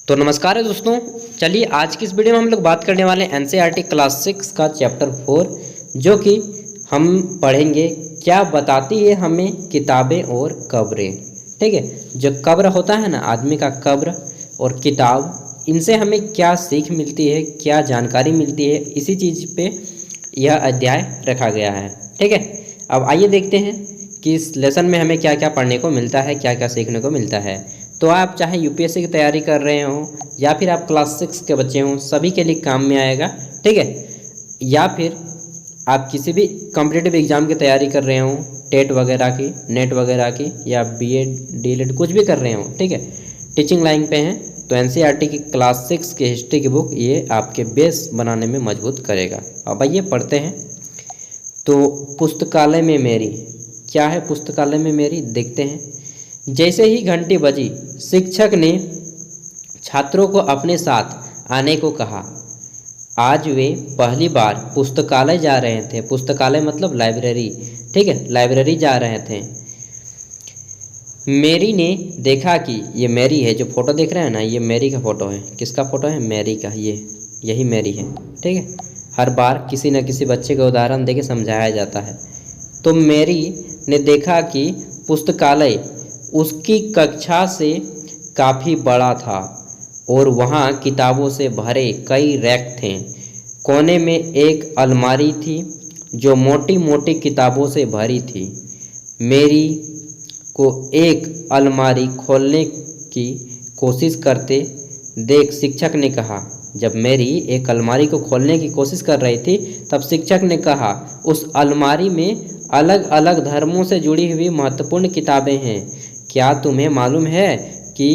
तो नमस्कार है दोस्तों। चलिए आज की इस वीडियो में हम लोग बात करने वाले हैं एनसीईआरटी क्लास 6 का चैप्टर 4, जो कि हम पढ़ेंगे क्या बताती है हमें किताबें और कब्रें। ठीक है, जो कब्र होता है ना, आदमी का कब्र और किताब, इनसे हमें क्या सीख मिलती है, क्या जानकारी मिलती है, इसी चीज़ पे यह अध्याय रखा गया है। ठीक है, अब आइए देखते हैं कि इस लेसन में हमें क्या क्या पढ़ने को मिलता है, क्या क्या सीखने को मिलता है। तो आप चाहे यूपीएससी की तैयारी कर रहे हो या फिर आप क्लास 6 के बच्चे हों, सभी के लिए काम में आएगा। ठीक है, या फिर आप किसी भी कॉम्पिटिटिव एग्ज़ाम की तैयारी कर रहे हों, टेट वगैरह की, नेट वगैरह की, या बीएड डीएलएड कुछ भी कर रहे हों, ठीक है, टीचिंग लाइन पे हैं, तो एनसीईआरटी की क्लास 6 की हिस्ट्री की बुक ये आपके बेस बनाने में मजबूत करेगा। अब आइए पढ़ते हैं। तो पुस्तकालय में मेरी, क्या है पुस्तकालय में मेरी, देखते हैं। जैसे ही घंटी बजी, शिक्षक ने छात्रों को अपने साथ आने को कहा। आज वे पहली बार पुस्तकालय जा रहे थे। पुस्तकालय मतलब लाइब्रेरी। ठीक है, लाइब्रेरी जा रहे थे। मेरी ने देखा कि ये मैरी है, जो फोटो देख रहे हैं ना, ये मैरी का फोटो है। किसका फोटो है? मैरी का। यही मैरी है। ठीक है, हर बार किसी न किसी बच्चे का उदाहरण देके समझाया जाता है। तो मैरी ने देखा कि पुस्तकालय उसकी कक्षा से काफ़ी बड़ा था और वहाँ किताबों से भरे कई रैक थे। कोने में एक अलमारी थी जो मोटी मोटी किताबों से भरी थी। मेरी को एक अलमारी खोलने की कोशिश करते देख शिक्षक ने कहा। जब मेरी एक अलमारी को खोलने की कोशिश कर रही थी, तब शिक्षक ने कहा, उस अलमारी में अलग अलग धर्मों से जुड़ी हुई महत्वपूर्ण किताबें हैं। क्या तुम्हें मालूम है कि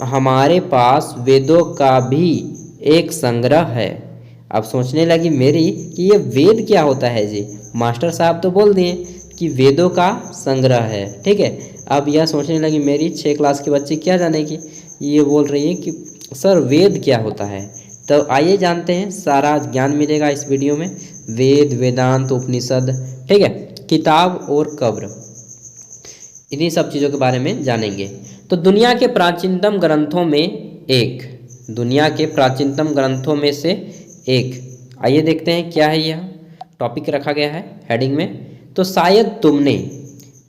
हमारे पास वेदों का भी एक संग्रह है? अब सोचने लगी मेरी कि ये वेद क्या होता है जी। मास्टर साहब तो बोल दिए कि वेदों का संग्रह है। ठीक है, अब यह सोचने लगी मेरी 6 क्लास की बच्ची क्या जानेगी, ये बोल रही है कि सर वेद क्या होता है। तो आइए जानते हैं, सारा ज्ञान मिलेगा इस वीडियो में। वेद, वेदांत, उपनिषद, ठीक है, किताब और कब्र, इन्हीं सब चीज़ों के बारे में जानेंगे। तो दुनिया के प्राचीनतम ग्रंथों में एक, दुनिया के प्राचीनतम ग्रंथों में से एक, आइए देखते हैं क्या है। यह टॉपिक रखा गया है हेडिंग में। तो शायद तुमने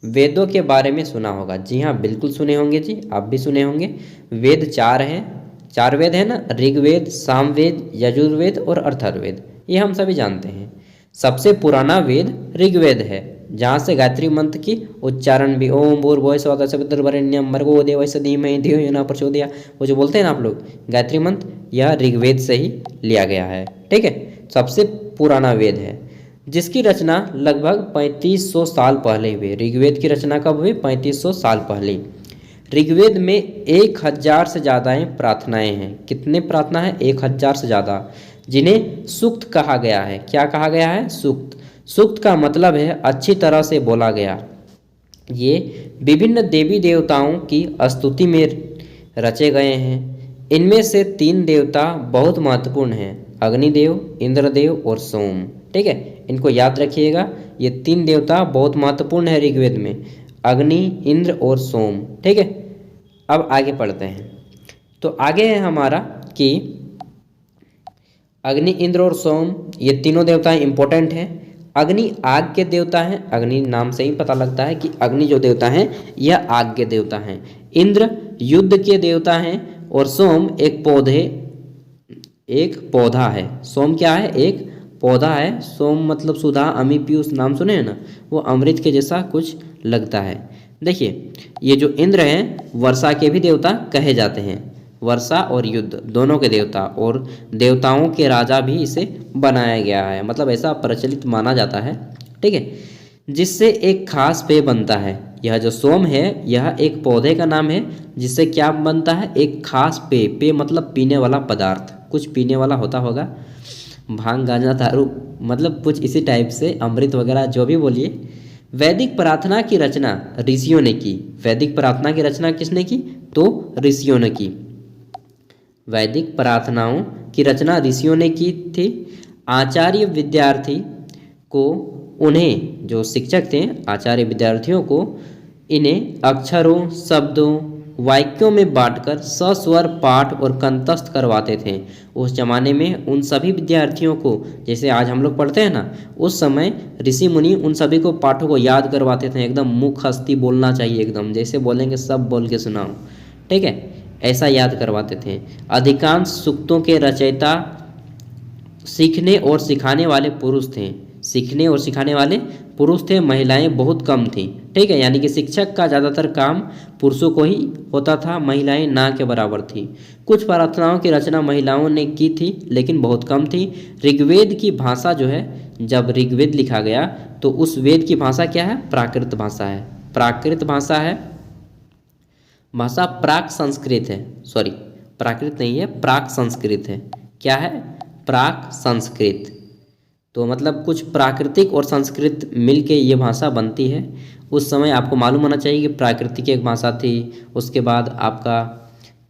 वेदों के बारे में सुना होगा। जी हाँ, बिल्कुल सुने होंगे जी, आप भी सुने होंगे। वेद 4 हैं, 4 वेद है ना, ऋग्वेद, सामवेद, यजुर्वेद और अथर्ववेद, ये हम सभी जानते हैं। सबसे पुराना वेद ऋग्वेद है, जहाँ से गायत्री मंत्र की उच्चारण भी, ओम भूर्भुवः स्वः तत्सवितुर्वरेण्यं भर्गो देवस्य धीमहि धियो यो नः प्रचोदयात्, वो जो बोलते हैं ना आप लोग गायत्री मंत्र, यह ऋग्वेद से ही लिया गया है। ठीक है, सबसे पुराना वेद है, जिसकी रचना लगभग 3500 साल पहले हुई। ऋग्वेद की रचना कब हुई? 3500 साल पहले। ऋग्वेद में 1000 से ज़्यादा प्रार्थनाएं हैं। कितने प्रार्थना है? 1000 से ज़्यादा, जिन्हें सूक्त कहा गया है। क्या कहा गया है? सूक्त। सूक्त का मतलब है अच्छी तरह से बोला गया। ये विभिन्न देवी देवताओं की स्तुति में रचे गए हैं। इनमें से 3 देवता बहुत महत्वपूर्ण हैं, अग्निदेव, इंद्रदेव और सोम। ठीक है, इनको याद रखिएगा, ये 3 देवता बहुत महत्वपूर्ण है ऋग्वेद में, अग्नि, इंद्र और सोम। ठीक है, अब आगे पढ़ते हैं। तो आगे है हमारा कि अग्नि, इंद्र और सोम, ये तीनों देवताएं इंपॉर्टेंट हैं। अग्नि आग के देवता हैं। अग्नि नाम से ही पता लगता है कि अग्नि जो देवता हैं यह आग के देवता हैं। इंद्र युद्ध के देवता हैं और सोम एक पौधा है। सोम क्या है? एक पौधा है। सोम मतलब सुधा, अमी, पीयूष, नाम सुने हैं ना, वो अमृत के जैसा कुछ लगता है। देखिए, ये जो इंद्र हैं वर्षा के भी देवता कहे जाते हैं। वर्षा और युद्ध दोनों के देवता, और देवताओं के राजा भी इसे बनाया गया है, मतलब ऐसा प्रचलित माना जाता है। ठीक है, जिससे एक खास पेय बनता है। यह जो सोम है यह एक पौधे का नाम है, जिससे क्या बनता है? एक खास पेय। पेय मतलब पीने वाला पदार्थ, कुछ पीने वाला होता होगा, भांग, गांजा, दारू, मतलब कुछ इसी टाइप से, अमृत वगैरह, जो भी बोलिए। वैदिक प्रार्थना की रचना ऋषियों ने की। वैदिक प्रार्थना की रचना किसने की? तो ऋषियों ने की। वैदिक प्रार्थनाओं की रचना ऋषियों ने की थी। आचार्य विद्यार्थी को, उन्हें जो शिक्षक थे, आचार्य विद्यार्थियों को इन्हें अक्षरों, शब्दों, वाक्यों में बांटकर सस्वर पाठ और कंठस्थ करवाते थे। उस जमाने में उन सभी विद्यार्थियों को, जैसे आज हम लोग पढ़ते हैं ना, उस समय ऋषि मुनि उन सभी को पाठों को याद करवाते थे। एकदम मुख हस्ती बोलना चाहिए, एकदम जैसे बोलेंगे सब बोल के सुनाओ, ठीक है, ऐसा याद करवाते थे। अधिकांश सूक्तों के रचयिता सीखने और सिखाने वाले पुरुष थे। सीखने और सिखाने वाले पुरुष थे, महिलाएं बहुत कम थीं, ठीक है। यानी कि शिक्षक का ज़्यादातर काम पुरुषों को ही होता था, महिलाएं ना के बराबर थी। कुछ प्रार्थनाओं की रचना महिलाओं ने की थी, लेकिन बहुत कम थी। ऋग्वेद की भाषा जो है, जब ऋग्वेद लिखा गया तो उस वेद की भाषा क्या है? प्राकृत भाषा है। प्राकृत भाषा है, भाषा प्राक संस्कृत है, सॉरी प्राकृत नहीं है, प्राक संस्कृत है। क्या है? प्राक संस्कृत। तो मतलब कुछ प्राकृतिक और संस्कृत मिलके ये भाषा बनती है। उस समय आपको मालूम होना चाहिए कि प्राकृतिक एक भाषा थी, उसके बाद आपका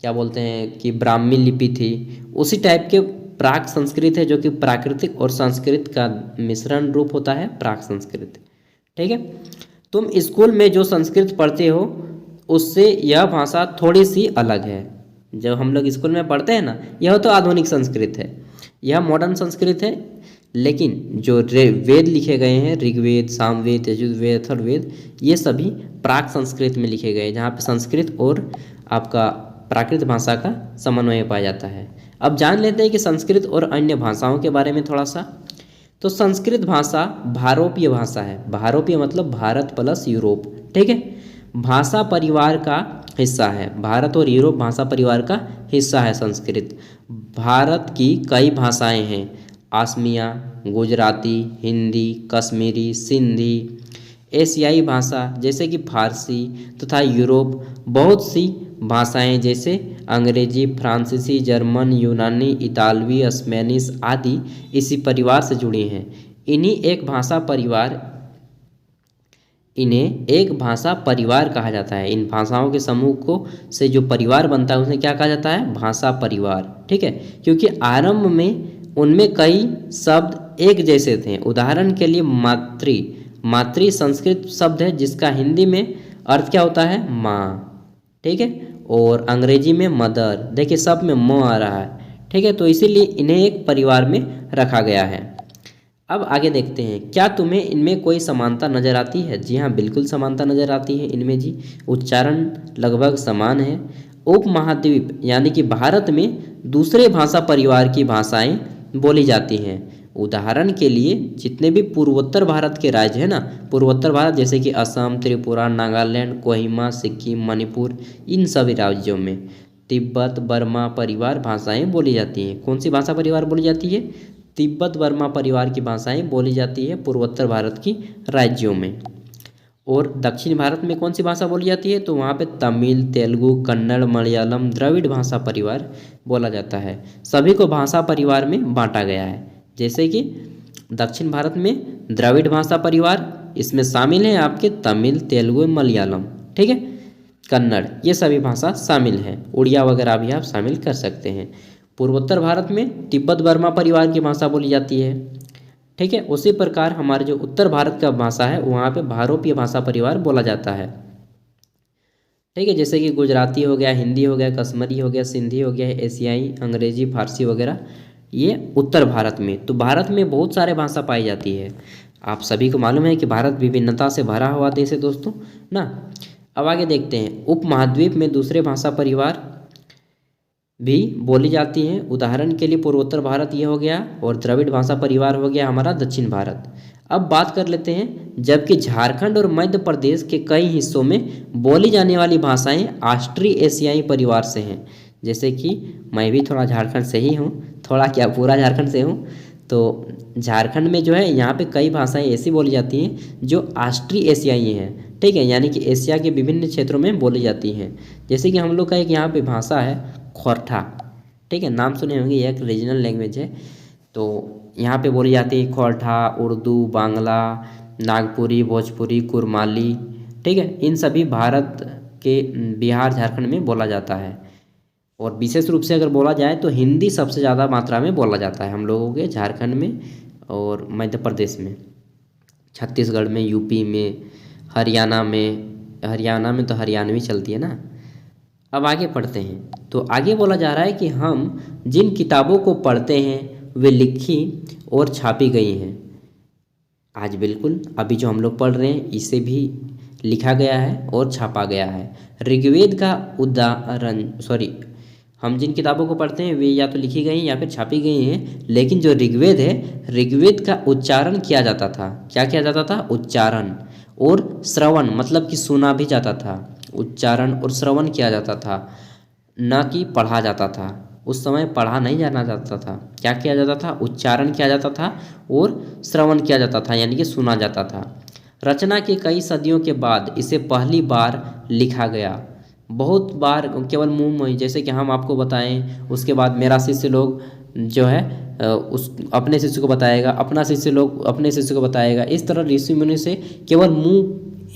क्या बोलते हैं कि ब्राह्मी लिपि थी, उसी टाइप के प्राक संस्कृत है, जो कि प्राकृतिक और संस्कृत का मिश्रण रूप होता है प्राक संस्कृत, ठीक है। तुम स्कूल में जो संस्कृत पढ़ते हो उससे यह भाषा थोड़ी सी अलग है। जब हम लोग स्कूल में पढ़ते हैं ना, यह तो आधुनिक संस्कृत है, यह मॉडर्न संस्कृत है। लेकिन जो वेद लिखे गए हैं, ऋग्वेद, सामवेद, यजुर्वेद, अथर्ववेद, ये सभी प्राक संस्कृत में लिखे गए, जहाँ पे संस्कृत और आपका प्राकृत भाषा का समन्वय पाया जाता है। अब जान लेते हैं कि संस्कृत और अन्य भाषाओं के बारे में थोड़ा सा। तो संस्कृत भाषा भारोपीय भाषा है। भारोपीय मतलब भारत प्लस यूरोप, ठीक है। भाषा परिवार का हिस्सा है, भारत और यूरोप भाषा परिवार का हिस्सा है संस्कृत। भारत की कई भाषाएं हैं, आसमिया, गुजराती, हिंदी, कश्मीरी, सिंधी, एशियाई भाषा जैसे कि फारसी तथा यूरोप बहुत सी भाषाएं जैसे अंग्रेजी, फ्रांसीसी, जर्मन, यूनानी, इतालवी, स्पेनिश आदि इसी परिवार से जुड़ी हैं। इन्हें एक भाषा परिवार कहा जाता है। इन भाषाओं के समूह को से जो परिवार बनता है उसे क्या कहा जाता है? भाषा परिवार, ठीक है। क्योंकि आरंभ में उनमें कई शब्द एक जैसे थे। उदाहरण के लिए मातृ संस्कृत शब्द है जिसका हिंदी में अर्थ क्या होता है? माँ, ठीक है। और अंग्रेजी में मदर, देखिए सब में म आ रहा है, ठीक है। तो इसीलिए इन्हें एक परिवार में रखा गया है। अब आगे देखते हैं, क्या तुम्हें इनमें कोई समानता नज़र आती है? जी हाँ, बिल्कुल समानता नज़र आती है इनमें जी। उच्चारण लगभग समान है। उपमहाद्वीप यानी कि भारत में दूसरे भाषा परिवार की भाषाएं बोली जाती हैं। उदाहरण के लिए जितने भी पूर्वोत्तर भारत के राज्य हैं ना, पूर्वोत्तर भारत जैसे कि असम, त्रिपुरा, नागालैंड, कोहिमा, सिक्किम, मणिपुर, इन सभी राज्यों में तिब्बत बर्मा परिवार भाषाएं बोली जाती हैं। कौन सी भाषा परिवार बोली जाती है? तिब्बत बर्मा परिवार की भाषाएं बोली जाती है पूर्वोत्तर भारत की राज्यों में। और दक्षिण भारत में कौन सी भाषा बोली जाती है? तो वहाँ पे तमिल, तेलुगु, कन्नड़, मलयालम, द्रविड़ भाषा परिवार बोला जाता है। सभी को भाषा परिवार में बांटा गया है। जैसे कि दक्षिण भारत में द्रविड़ भाषा परिवार, इसमें शामिल है आपके तमिल, तेलुगु, मलयालम, ठीक है, कन्नड़, ये सभी भाषा शामिल हैं। उड़िया वगैरह भी आप शामिल कर सकते हैं। पूर्वोत्तर भारत में तिब्बत बर्मा परिवार की भाषा बोली जाती है, ठीक है। उसी प्रकार हमारे जो उत्तर भारत का भाषा है वहाँ पे भारोपीय भाषा परिवार बोला जाता है, ठीक है। जैसे कि गुजराती हो गया, हिंदी हो गया, कश्मीरी हो गया, सिंधी हो गया, एशियाई, अंग्रेजी, फारसी वगैरह, ये उत्तर भारत में। तो भारत में बहुत सारे भाषा पाई जाती है। आप सभी को मालूम है कि भारत विभिन्नता से भरा हुआ देश है दोस्तों ना। अब आगे देखते हैं, उपमहाद्वीप में दूसरे भाषा परिवार भी बोली जाती हैं। उदाहरण के लिए पूर्वोत्तर भारत ये हो गया, और द्रविड़ भाषा परिवार हो गया हमारा दक्षिण भारत। अब बात कर लेते हैं, जबकि झारखंड और मध्य प्रदेश के कई हिस्सों में बोली जाने वाली भाषाएं ऑस्ट्री एशियाई परिवार से हैं। जैसे कि मैं भी थोड़ा झारखंड से ही हूँ, थोड़ा क्या पूरा झारखंड से हूँ। तो झारखंड में जो है यहाँ पे कई भाषाएं ऐसी बोली जाती हैं जो ऑस्ट्री एशियाई हैं, ठीक है, यानी कि एशिया के विभिन्न क्षेत्रों में बोली जाती हैं। जैसे कि हम लोग का एक यहाँ पे भाषा है खोरठा, ठीक है, नाम सुने होंगे, एक रीजनल लैंग्वेज है। तो यहाँ पे बोली जाती है खोरठा, उर्दू, बांग्ला, नागपुरी, भोजपुरी, कुरमाली, ठीक है। इन सभी भारत के बिहार, झारखंड में बोला जाता है। और विशेष रूप से अगर बोला जाए तो हिंदी सबसे ज़्यादा मात्रा में बोला जाता है हम लोगों के झारखंड में और मध्य प्रदेश में, छत्तीसगढ़ में, यूपी में, हरियाणा में, हरियाणा में तो हरियाणवी चलती है ना। अब आगे पढ़ते हैं। तो आगे बोला जा रहा है कि हम जिन किताबों को पढ़ते हैं वे लिखी और छापी गई हैं। आज बिल्कुल अभी जो हम लोग पढ़ रहे हैं इसे भी लिखा गया है और छापा गया है। ऋग्वेद का उदाहरण हम जिन किताबों को पढ़ते हैं वे या तो लिखी गई या फिर छापी गई हैं, लेकिन जो ऋग्वेद है, ऋग्वेद का उच्चारण किया जाता था। क्या किया जाता था? उच्चारण और श्रवण, मतलब कि सुना भी जाता था। उच्चारण और श्रवण किया जाता था, न कि पढ़ा जाता था। उस समय पढ़ा नहीं जाना जाता था। क्या किया जाता था? उच्चारण किया जाता था और श्रवण किया जाता था, यानी कि सुना जाता था। रचना के कई सदियों के बाद इसे पहली बार लिखा गया। बहुत बार केवल मुंह में, जैसे कि हम आपको बताएं, उसके बाद मेरा शिष्य लोग जो है उस अपने शिष्य को बताएगा, अपना शिष्य लोग अपने शिष्य को बताएगा। इस तरह ऋषि मुनि से केवल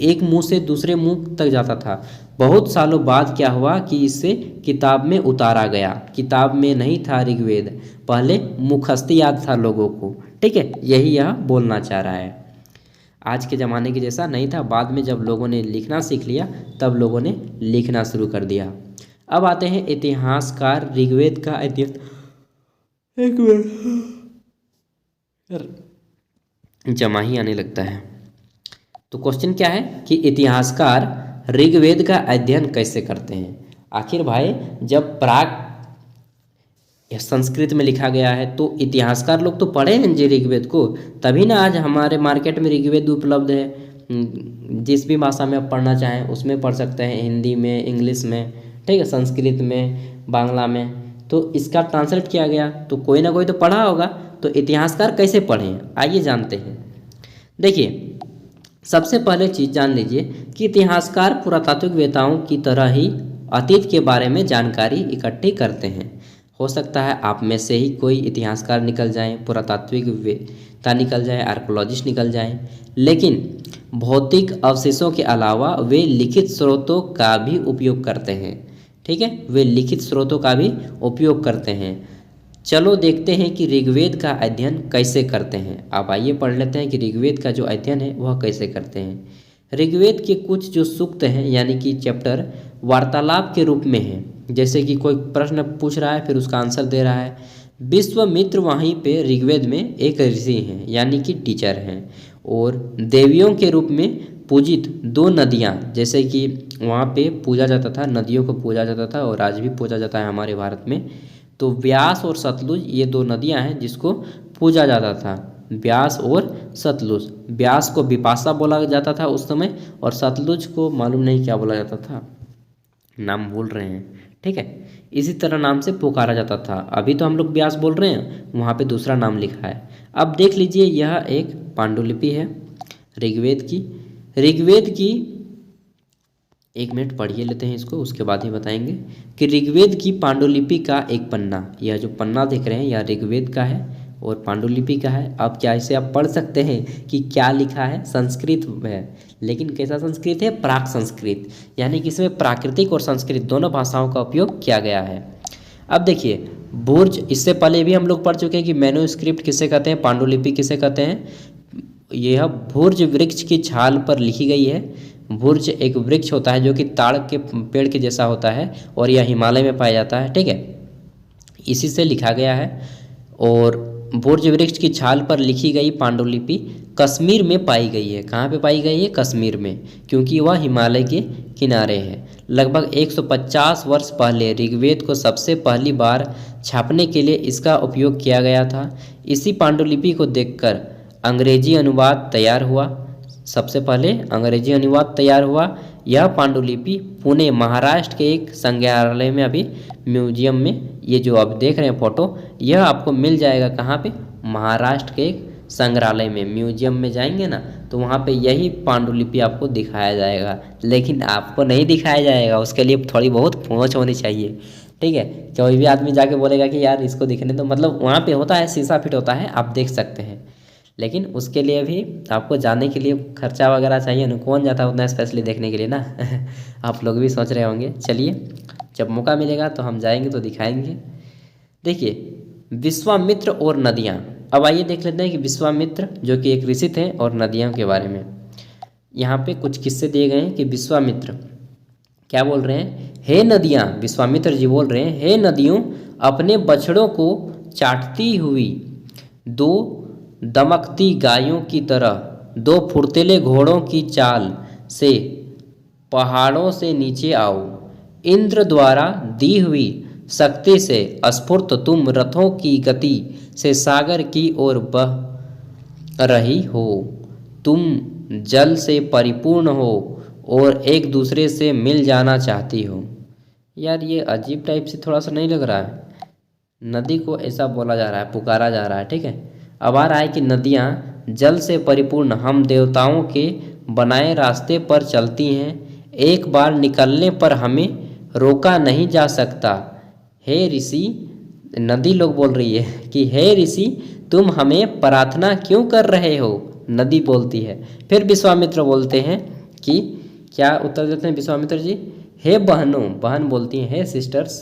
एक मुंह से दूसरे मुंह तक जाता था। बहुत सालों बाद क्या हुआ कि इसे किताब में उतारा गया। किताब में नहीं था ऋग्वेद, पहले मुखस्ती याद था लोगों को। ठीक है, यही यह बोलना चाह रहा है। आज के ज़माने के जैसा नहीं था। बाद में जब लोगों ने लिखना सीख लिया तब लोगों ने लिखना शुरू कर दिया। अब आते हैं इतिहासकार ऋग्वेद का इतिहास। एक मिनट, जमा ही आने लगता है। तो क्वेश्चन क्या है कि इतिहासकार ऋग्वेद का अध्ययन कैसे करते हैं। आखिर भाई जब प्राक संस्कृत में लिखा गया है तो इतिहासकार लोग तो पढ़े हैं जी ऋग्वेद को, तभी ना आज हमारे मार्केट में ऋग्वेद उपलब्ध है। जिस भी भाषा में आप पढ़ना चाहें उसमें पढ़ सकते हैं, हिंदी में, इंग्लिश में, ठीक है, संस्कृत में, बांग्ला में। तो इसका ट्रांसलेट किया गया तो कोई ना कोई तो पढ़ा होगा। तो इतिहासकार कैसे पढ़ें, आइए जानते हैं। देखिए, सबसे पहले चीज़ जान लीजिए कि इतिहासकार पुरातात्विक वेताओं की तरह ही अतीत के बारे में जानकारी इकट्ठी करते हैं। हो सकता है आप में से ही कोई इतिहासकार निकल जाएं, पुरातात्विक वेता निकल जाए, आर्कोलॉजिस्ट निकल जाएं, लेकिन भौतिक अवशेषों के अलावा वे लिखित स्रोतों का भी उपयोग करते हैं। ठीक है, वे लिखित स्रोतों का भी उपयोग करते हैं। चलो देखते हैं कि ऋग्वेद का अध्ययन कैसे करते हैं। आप आइए पढ़ लेते हैं कि ऋग्वेद का जो अध्ययन है वह कैसे करते हैं। ऋग्वेद के कुछ जो सूक्त हैं यानी कि चैप्टर वार्तालाप के रूप में हैं। जैसे कि कोई प्रश्न पूछ रहा है फिर उसका आंसर दे रहा है। विश्वामित्र वहीं पे ऋग्वेद में एक ऋषि हैं यानी कि टीचर हैं, और देवियों के रूप में पूजित दो नदियाँ, जैसे कि वहाँ पे पूजा जाता था, नदियों को पूजा जाता था और आज भी पूजा जाता है हमारे भारत में। तो व्यास और सतलुज ये दो नदियाँ हैं जिसको पूजा जाता था, व्यास और सतलुज। व्यास को विपाशा बोला जाता था उस समय, और सतलुज को मालूम नहीं क्या बोला जाता था, नाम भूल रहे हैं। ठीक है, इसी तरह नाम से पुकारा जाता था। अभी तो हम लोग व्यास बोल रहे हैं, वहाँ पे दूसरा नाम लिखा है। अब देख लीजिए, यह एक पांडुलिपि है ऋग्वेद की। एक मिनट पढ़िए लेते हैं इसको, उसके बाद ही बताएंगे कि ऋग्वेद की पांडुलिपि का एक पन्ना, यह जो पन्ना देख रहे हैं यह ऋग्वेद का है और पांडुलिपि का है। अब क्या इसे आप पढ़ सकते हैं कि क्या लिखा है? संस्कृत है, लेकिन कैसा संस्कृत है? प्राक संस्कृत, यानी कि इसमें प्राकृतिक और संस्कृत दोनों भाषाओं का उपयोग किया गया है। अब देखिए, बुर्ज, इससे पहले भी हम लोग पढ़ चुके हैं कि मैन्युस्क्रिप्ट किसे कहते हैं, पांडुलिपि किसे कहते हैं। यह भुर्ज वृक्ष की छाल पर लिखी गई है। भुर्ज एक वृक्ष होता है जो कि ताड़ के पेड़ के जैसा होता है और यह हिमालय में पाया जाता है। ठीक है, इसी से लिखा गया है। और भुर्ज वृक्ष की छाल पर लिखी गई पांडुलिपि कश्मीर में पाई गई है। कहाँ पे पाई गई है? कश्मीर में, क्योंकि वह हिमालय के किनारे है। लगभग 150 वर्ष पहले ऋग्वेद को सबसे पहली बार छापने के लिए इसका उपयोग किया गया था। इसी पांडुलिपि को देखकर अंग्रेजी अनुवाद तैयार हुआ। सबसे पहले अंग्रेजी अनुवाद तैयार हुआ। यह पांडुलिपि पुणे महाराष्ट्र के एक संग्रहालय में, अभी म्यूजियम में, ये जो आप देख रहे हैं फोटो, यह आपको मिल जाएगा। कहाँ पे? महाराष्ट्र के एक संग्रहालय में, म्यूजियम में जाएंगे ना तो वहाँ पे यही पांडुलिपि आपको दिखाया जाएगा। लेकिन आपको नहीं दिखाया जाएगा, उसके लिए थोड़ी बहुत पहुँच होनी चाहिए। ठीक है, कोई भी आदमी जाके बोलेगा कि यार इसको दिखने तो, मतलब वहाँ पे होता है, शीशा फिट होता है, आप देख सकते हैं, लेकिन उसके लिए भी आपको जाने के लिए खर्चा वगैरह चाहिए ना। कौन जाता है उतना स्पेशली देखने के लिए ना। आप लोग भी सोच रहे होंगे। चलिए, जब मौका मिलेगा तो हम जाएंगे तो दिखाएंगे। देखिए, विश्वामित्र और नदियाँ। अब आइए देख लेते हैं कि विश्वामित्र जो कि एक ऋषि थे और नदियों के बारे में। यहाँ पे कुछ किस्से दिए गए हैं कि विश्वामित्र क्या बोल रहे हैं, हे नदियाँ, विश्वामित्र जी बोल रहे हैं, हे नदियों, अपने बछड़ों को चाटती हुई दो दमकती गायों की तरह, दो फुर्तीले घोड़ों की चाल से पहाड़ों से नीचे आओ। इंद्र द्वारा दी हुई शक्ति से स्फूर्त तुम रथों की गति से सागर की ओर बह रही हो। तुम जल से परिपूर्ण हो और एक दूसरे से मिल जाना चाहती हो। यार ये अजीब टाइप से थोड़ा सा नहीं लग रहा है? नदी को ऐसा बोला जा रहा है, पुकारा जा रहा है, ठीक है। अब आ रहा है कि नदियाँ जल से परिपूर्ण हम देवताओं के बनाए रास्ते पर चलती हैं, एक बार निकलने पर हमें रोका नहीं जा सकता। हे ऋषि, नदी लोग बोल रही है कि हे ऋषि, तुम हमें प्रार्थना क्यों कर रहे हो? नदी बोलती है। फिर विश्वामित्र बोलते हैं कि क्या उत्तर देते हैं विश्वामित्र जी? हे बहनों, बहन बोलती हैं, हे सिस्टर्स,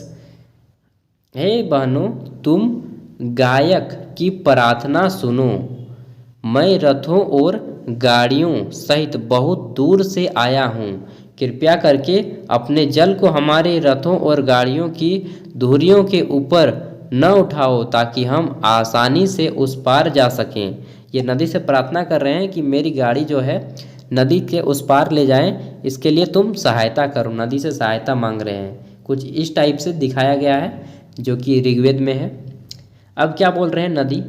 हे बहनों, तुम गायक की प्रार्थना सुनो। मैं रथों और गाड़ियों सहित बहुत दूर से आया हूँ। कृपया करके अपने जल को हमारे रथों और गाड़ियों की धुरियों के ऊपर न उठाओ ताकि हम आसानी से उस पार जा सकें। ये नदी से प्रार्थना कर रहे हैं कि मेरी गाड़ी जो है नदी के उस पार ले जाएं, इसके लिए तुम सहायता करो। नदी से सहायता मांग रहे हैं। कुछ इस टाइप से दिखाया गया है जो कि ऋग्वेद में है। अब क्या बोल रहे हैं नदी?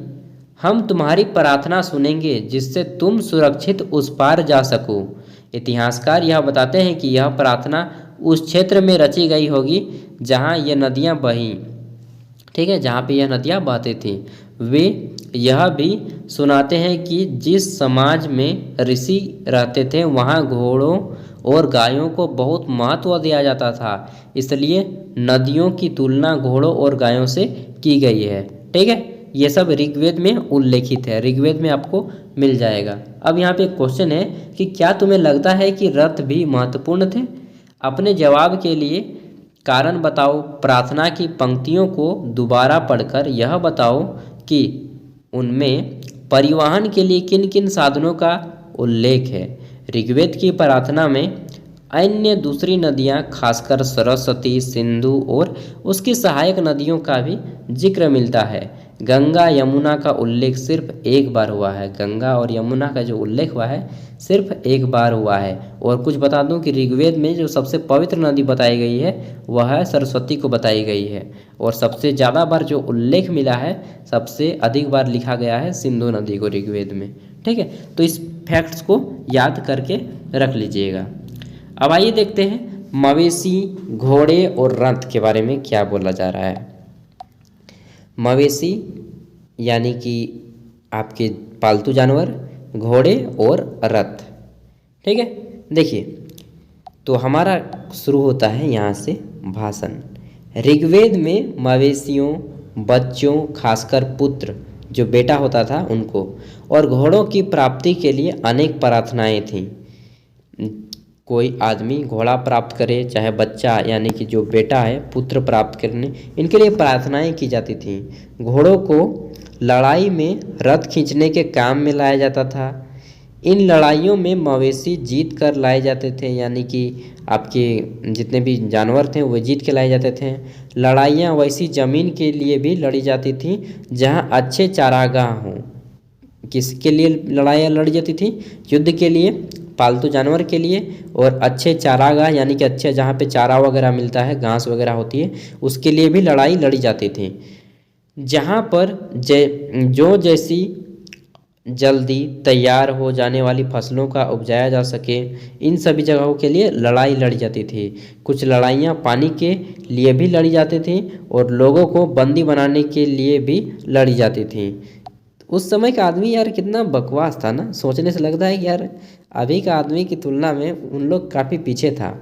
हम तुम्हारी प्रार्थना सुनेंगे जिससे तुम सुरक्षित उस पार जा सको। इतिहासकार यह बताते हैं कि यह प्रार्थना उस क्षेत्र में रची गई होगी जहाँ ये नदियाँ बहीं, ठीक है, जहाँ पे यह नदियाँ बहती थीं। वे यह भी सुनाते हैं कि जिस समाज में ऋषि रहते थे वहाँ घोड़ों और गायों को बहुत महत्व दिया जाता था, इसलिए नदियों की तुलना घोड़ों और गायों से की गई है, ठीक है। ये सब ऋग्वेद में उल्लेखित है, ऋग्वेद में आपको मिल जाएगा। अब यहाँ पे एक क्वेश्चन है कि क्या तुम्हें लगता है कि रथ भी महत्वपूर्ण थे? अपने जवाब के लिए कारण बताओ। प्रार्थना की पंक्तियों को दोबारा पढ़कर यह बताओ कि उनमें परिवहन के लिए किन किन साधनों का उल्लेख है। ऋग्वेद की प्रार्थना में अन्य दूसरी नदियाँ खासकर सरस्वती, सिंधु और उसकी सहायक नदियों का भी जिक्र मिलता है। गंगा यमुना का उल्लेख सिर्फ एक बार हुआ है। गंगा और यमुना का जो उल्लेख हुआ है सिर्फ एक बार हुआ है। और कुछ बता दूं कि ऋग्वेद में जो सबसे पवित्र नदी बताई गई है वह है सरस्वती को बताई गई है। और सबसे ज़्यादा बार जो उल्लेख मिला है, सबसे अधिक बार लिखा गया है सिंधु नदी को ऋग्वेद में, ठीक है। तो इस फैक्ट्स को याद करके रख लीजिएगा। अब आइए देखते हैं मवेशी, घोड़े और रथ के बारे में क्या बोला जा रहा है। मवेशी यानी कि आपके पालतू जानवर, घोड़े और रथ, ठीक है। देखिए, तो हमारा शुरू होता है यहाँ से भाषण। ऋग्वेद में मवेशियों, बच्चों, खासकर पुत्र जो बेटा होता था उनको, और घोड़ों की प्राप्ति के लिए अनेक प्रार्थनाएं थीं। कोई आदमी घोड़ा प्राप्त करे, चाहे बच्चा यानी कि जो बेटा है पुत्र प्राप्त करने, इनके लिए प्रार्थनाएं की जाती थीं। घोड़ों को लड़ाई में रथ खींचने के काम में लाया जाता था। इन लड़ाइयों में मवेशी जीत कर लाए जाते थे, यानी कि आपके जितने भी जानवर थे वो जीत के लाए जाते थे। लड़ाइयाँ वैसी ज़मीन के लिए भी लड़ी जाती थी जहाँ अच्छे चारागाह हों। किसके लिए लड़ाइयाँ लड़ी जाती थी? युद्ध के लिए, पालतू जानवर के लिए, और अच्छे चारागाह यानी कि अच्छे जहाँ पे चारा वगैरह मिलता है, घास वगैरह होती है, उसके लिए भी लड़ाई लड़ी जाती थी। जहाँ पर जो जैसी जल्दी तैयार हो जाने वाली फसलों का उपजाया जा सके, इन सभी जगहों के लिए लड़ाई लड़ी जाती थी। कुछ लड़ाइयाँ पानी के लिए भी लड़ी जाती थी और लोगों को बंदी बनाने के लिए भी लड़ी जाती थी। उस समय का आदमी यार कितना बकवास था ना, सोचने से लगता है कि यार अभी का आदमी की तुलना में उन लोग काफ़ी पीछे था।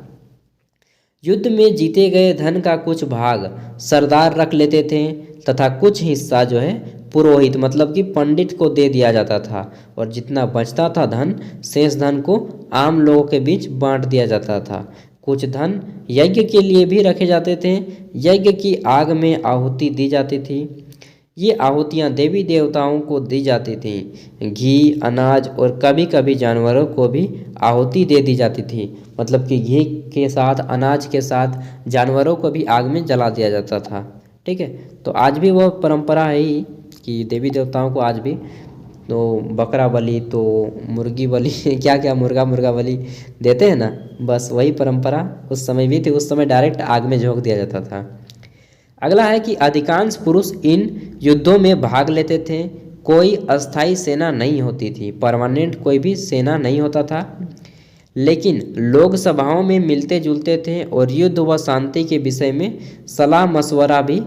युद्ध में जीते गए धन का कुछ भाग सरदार रख लेते थे तथा कुछ हिस्सा जो है पुरोहित मतलब कि पंडित को दे दिया जाता था, और जितना बचता था धन, शेष धन को आम लोगों के बीच बांट दिया जाता था। कुछ धन यज्ञ के लिए भी रखे जाते थे, यज्ञ की आग में आहुति दी जाती थी। ये आहुतियाँ देवी देवताओं को दी जाती थीं। घी, अनाज और कभी कभी जानवरों को भी आहुति दे दी जाती थी। मतलब कि घी के साथ, अनाज के साथ जानवरों को भी आग में जला दिया जाता था। ठीक है, तो आज भी वो परंपरा है ही कि देवी देवताओं को आज भी तो बकरा बलि, तो मुर्गी बलि क्या क्या मुर्गा बलि देते हैं ना, बस वही परंपरा उस समय भी थी। उस समय डायरेक्ट आग में झोंक दिया जाता था। अगला है कि अधिकांश पुरुष इन युद्धों में भाग लेते थे। कोई अस्थाई सेना नहीं होती थी, परमानेंट कोई भी सेना नहीं होता था, लेकिन लोग सभाओं में मिलते जुलते थे और युद्ध व शांति के विषय में सलाह मशवरा भी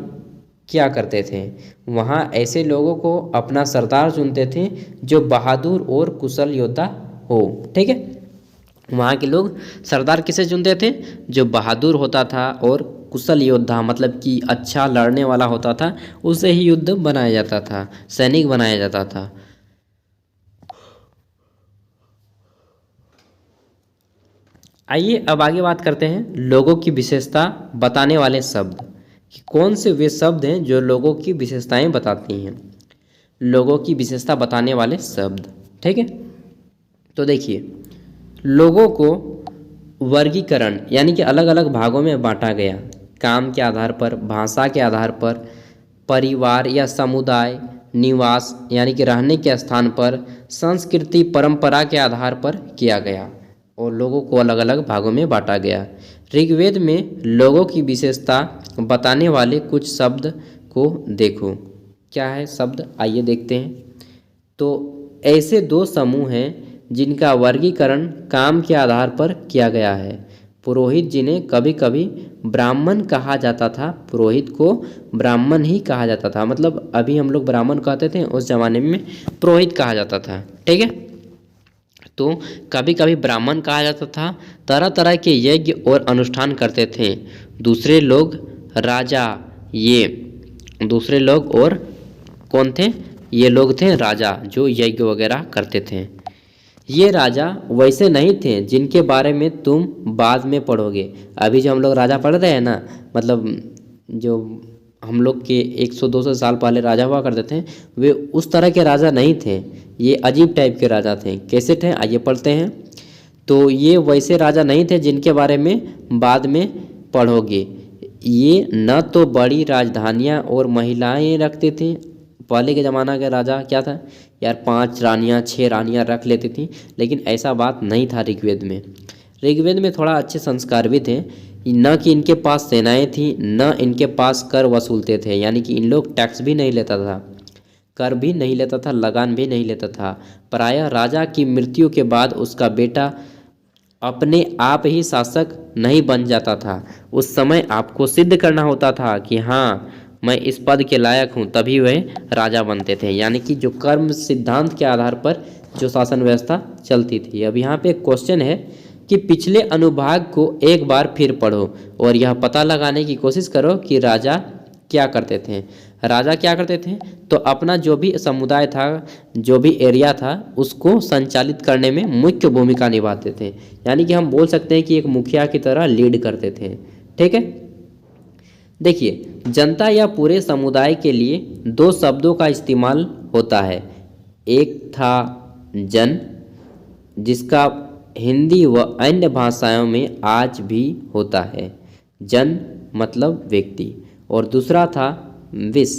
क्या करते थे। वहाँ ऐसे लोगों को अपना सरदार चुनते थे जो बहादुर और कुशल योद्धा हो। ठीक है, वहाँ के लोग सरदार किसे चुनते थे? जो बहादुर होता था और कुशल योद्धा, मतलब कि अच्छा लड़ने वाला होता था, उसे ही युद्ध बनाया जाता था, सैनिक बनाया जाता था। आइए अब आगे बात करते हैं लोगों की विशेषता बताने वाले शब्द, कि कौन से वे शब्द हैं जो लोगों की विशेषताएं बताती हैं। लोगों की विशेषता बताने वाले शब्द, ठीक है। तो देखिए, लोगों को वर्गीकरण यानी कि अलग अलग भागों में बांटा गया। काम के आधार पर, भाषा के आधार पर, परिवार या समुदाय, निवास यानी कि रहने के स्थान पर, संस्कृति परंपरा के आधार पर किया गया और लोगों को अलग अलग भागों में बांटा गया। ऋग्वेद में लोगों की विशेषता बताने वाले कुछ शब्द को देखो। क्या है शब्द, आइए देखते हैं। तो ऐसे दो समूह हैं जिनका वर्गीकरण काम के आधार पर किया गया है। पुरोहित, जिन्हें कभी कभी ब्राह्मण कहा जाता था, पुरोहित को ब्राह्मण ही कहा जाता था, मतलब अभी हम लोग ब्राह्मण कहते थे, उस जमाने में पुरोहित कहा जाता था। ठीक है, तो कभी कभी ब्राह्मण कहा जाता था, तरह तरह के यज्ञ और अनुष्ठान करते थे। दूसरे लोग राजा, ये दूसरे लोग और कौन थे? ये लोग थे राजा, जो यज्ञ वगैरह करते थे। ये राजा वैसे नहीं थे जिनके बारे में तुम बाद में पढ़ोगे। अभी जो हम लोग राजा पढ़ रहे हैं ना, मतलब जो हम लोग के 100-200 साल पहले राजा हुआ करते थे, वे उस तरह के राजा नहीं थे। ये अजीब टाइप के राजा थे। कैसे थे, आइए पढ़ते हैं। तो ये वैसे राजा नहीं थे जिनके बारे में बाद में पढ़ोगे। ये न तो बड़ी राजधानियाँ और महिलाएं रखते थे। पहले के ज़माना के राजा क्या था यार, 5 रानियाँ 6 रानियाँ रख लेती थी, लेकिन ऐसा बात नहीं था ऋग्वेद में। ऋग्वेद में थोड़ा अच्छे संस्कार भी थे। न कि इनके पास सेनाएं थी, न इनके पास कर वसूलते थे, यानी कि इन लोग टैक्स भी नहीं लेता था, कर भी नहीं लेता था, लगान भी नहीं लेता था। प्रायः राजा की मृत्यु के बाद उसका बेटा अपने आप ही शासक नहीं बन जाता था। उस समय आपको सिद्ध करना होता था कि हाँ, मैं इस पद के लायक हूँ, तभी वह राजा बनते थे। यानी कि जो कर्म सिद्धांत के आधार पर जो शासन व्यवस्था चलती थी। अब यहाँ पे एक क्वेश्चन है कि पिछले अनुभाग को एक बार फिर पढ़ो और यह पता लगाने की कोशिश करो कि राजा क्या करते थे। राजा क्या करते थे? तो अपना जो भी समुदाय था, जो भी एरिया था, उसको संचालित करने में मुख्य भूमिका निभाते थे। यानी कि हम बोल सकते हैं कि एक मुखिया की तरह लीड करते थे। ठीक है, देखिए, जनता या पूरे समुदाय के लिए 2 शब्दों का इस्तेमाल होता है। एक था जन, जिसका हिंदी व अन्य भाषाओं में आज भी होता है। जन मतलब व्यक्ति। और दूसरा था विश,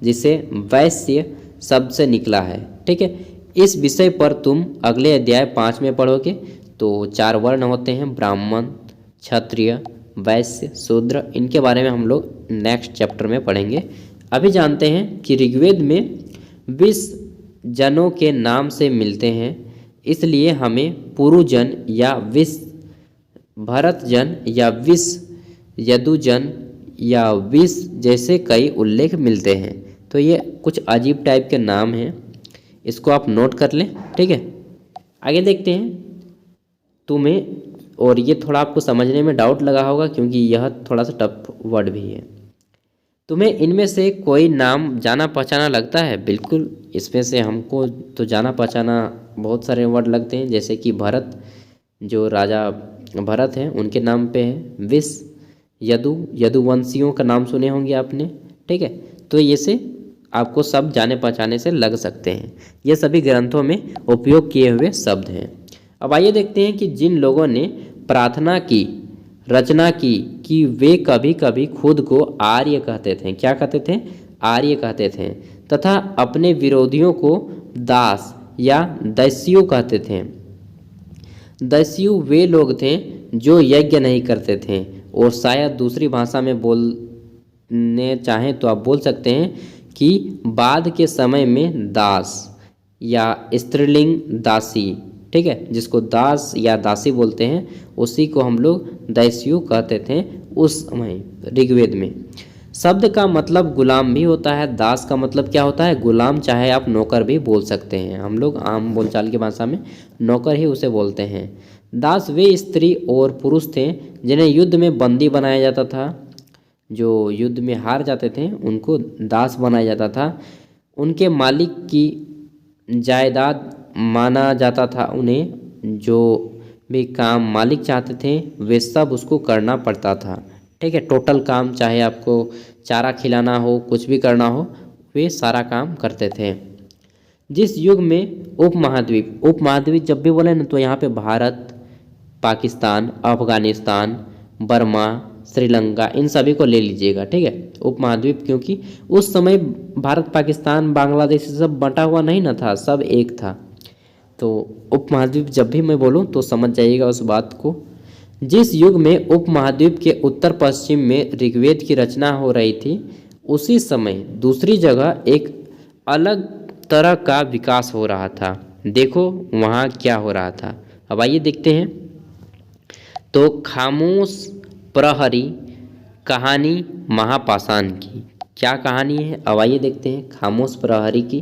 जिसे वैश्य शब्द से निकला है। ठीक है, इस विषय पर तुम अगले अध्याय 5 में पढ़ोगे। तो 4 वर्ण होते हैं, ब्राह्मण, क्षत्रिय, वैश्य, शूद्र। इनके बारे में हम लोग नेक्स्ट चैप्टर में पढ़ेंगे। अभी जानते हैं कि ऋग्वेद में 20 जनों के नाम से मिलते हैं, इसलिए हमें पुरुजन या विश, भरतजन या विश, यदुजन या विश जैसे कई उल्लेख मिलते हैं। तो ये कुछ अजीब टाइप के नाम हैं, इसको आप नोट कर लें। ठीक है, आगे देखते हैं। तुम्हें और ये थोड़ा आपको समझने में डाउट लगा होगा क्योंकि यह थोड़ा सा टफ वर्ड भी है। तुम्हें इनमें से कोई नाम जाना पहचाना लगता है? बिल्कुल, इसमें से हमको तो जाना पहचाना बहुत सारे वर्ड लगते हैं, जैसे कि भरत, जो राजा भरत हैं उनके नाम पे है। विश, यदुवंशियों का नाम सुने होंगे आपने। ठीक है, तो ये से आपको सब जाने पहचाने से लग सकते हैं। ये सभी ग्रंथों में उपयोग किए हुए शब्द हैं। अब आइए देखते हैं कि जिन लोगों ने प्रार्थना की, रचना की कि वे कभी कभी खुद को आर्य कहते थे। क्या कहते थे? आर्य कहते थे। तथा अपने विरोधियों को दास या दैस्यु कहते थे। दैस्यु वे लोग थे जो यज्ञ नहीं करते थे, और शायद दूसरी भाषा में बोलने चाहें तो आप बोल सकते हैं कि बाद के समय में दास या स्त्रीलिंग दासी, ठीक है, जिसको दास या दासी बोलते हैं, उसी को हम लोग दैस्यु कहते थे उस समय ऋग्वेद में। शब्द का मतलब गुलाम भी होता है। दास का मतलब क्या होता है? गुलाम, चाहे आप नौकर भी बोल सकते हैं। हम लोग आम बोलचाल की भाषा में नौकर ही उसे बोलते हैं। दास वे स्त्री और पुरुष थे जिन्हें युद्ध में बंदी बनाया जाता था। जो युद्ध में हार जाते थे उनको दास बनाया जाता था। उनके मालिक की जायदाद माना जाता था उन्हें। जो भी काम मालिक चाहते थे वे सब उसको करना पड़ता था, ठीक है। टोटल काम, चाहे आपको चारा खिलाना हो, कुछ भी करना हो, वे सारा काम करते थे। जिस युग में उपमहाद्वीप जब भी बोले ना तो यहाँ पे भारत, पाकिस्तान, अफगानिस्तान, बर्मा, श्रीलंका, इन सभी को ले लीजिएगा, ठीक है। उपमहाद्वीप क्योंकि उस समय भारत, पाकिस्तान, बांग्लादेश सब बंटा हुआ नहीं ना था, सब एक था। तो उपमहाद्वीप जब भी मैं बोलूँ तो समझ जाइएगा उस बात को। जिस युग में उपमहाद्वीप के उत्तर पश्चिम में ऋग्वेद की रचना हो रही थी, उसी समय दूसरी जगह एक अलग तरह का विकास हो रहा था। देखो वहाँ क्या हो रहा था। अब आइए देखते हैं। तो खामोश प्रहरी कहानी महापाषाण की, क्या कहानी है? अब आइए देखते हैं। खामोश प्रहरी की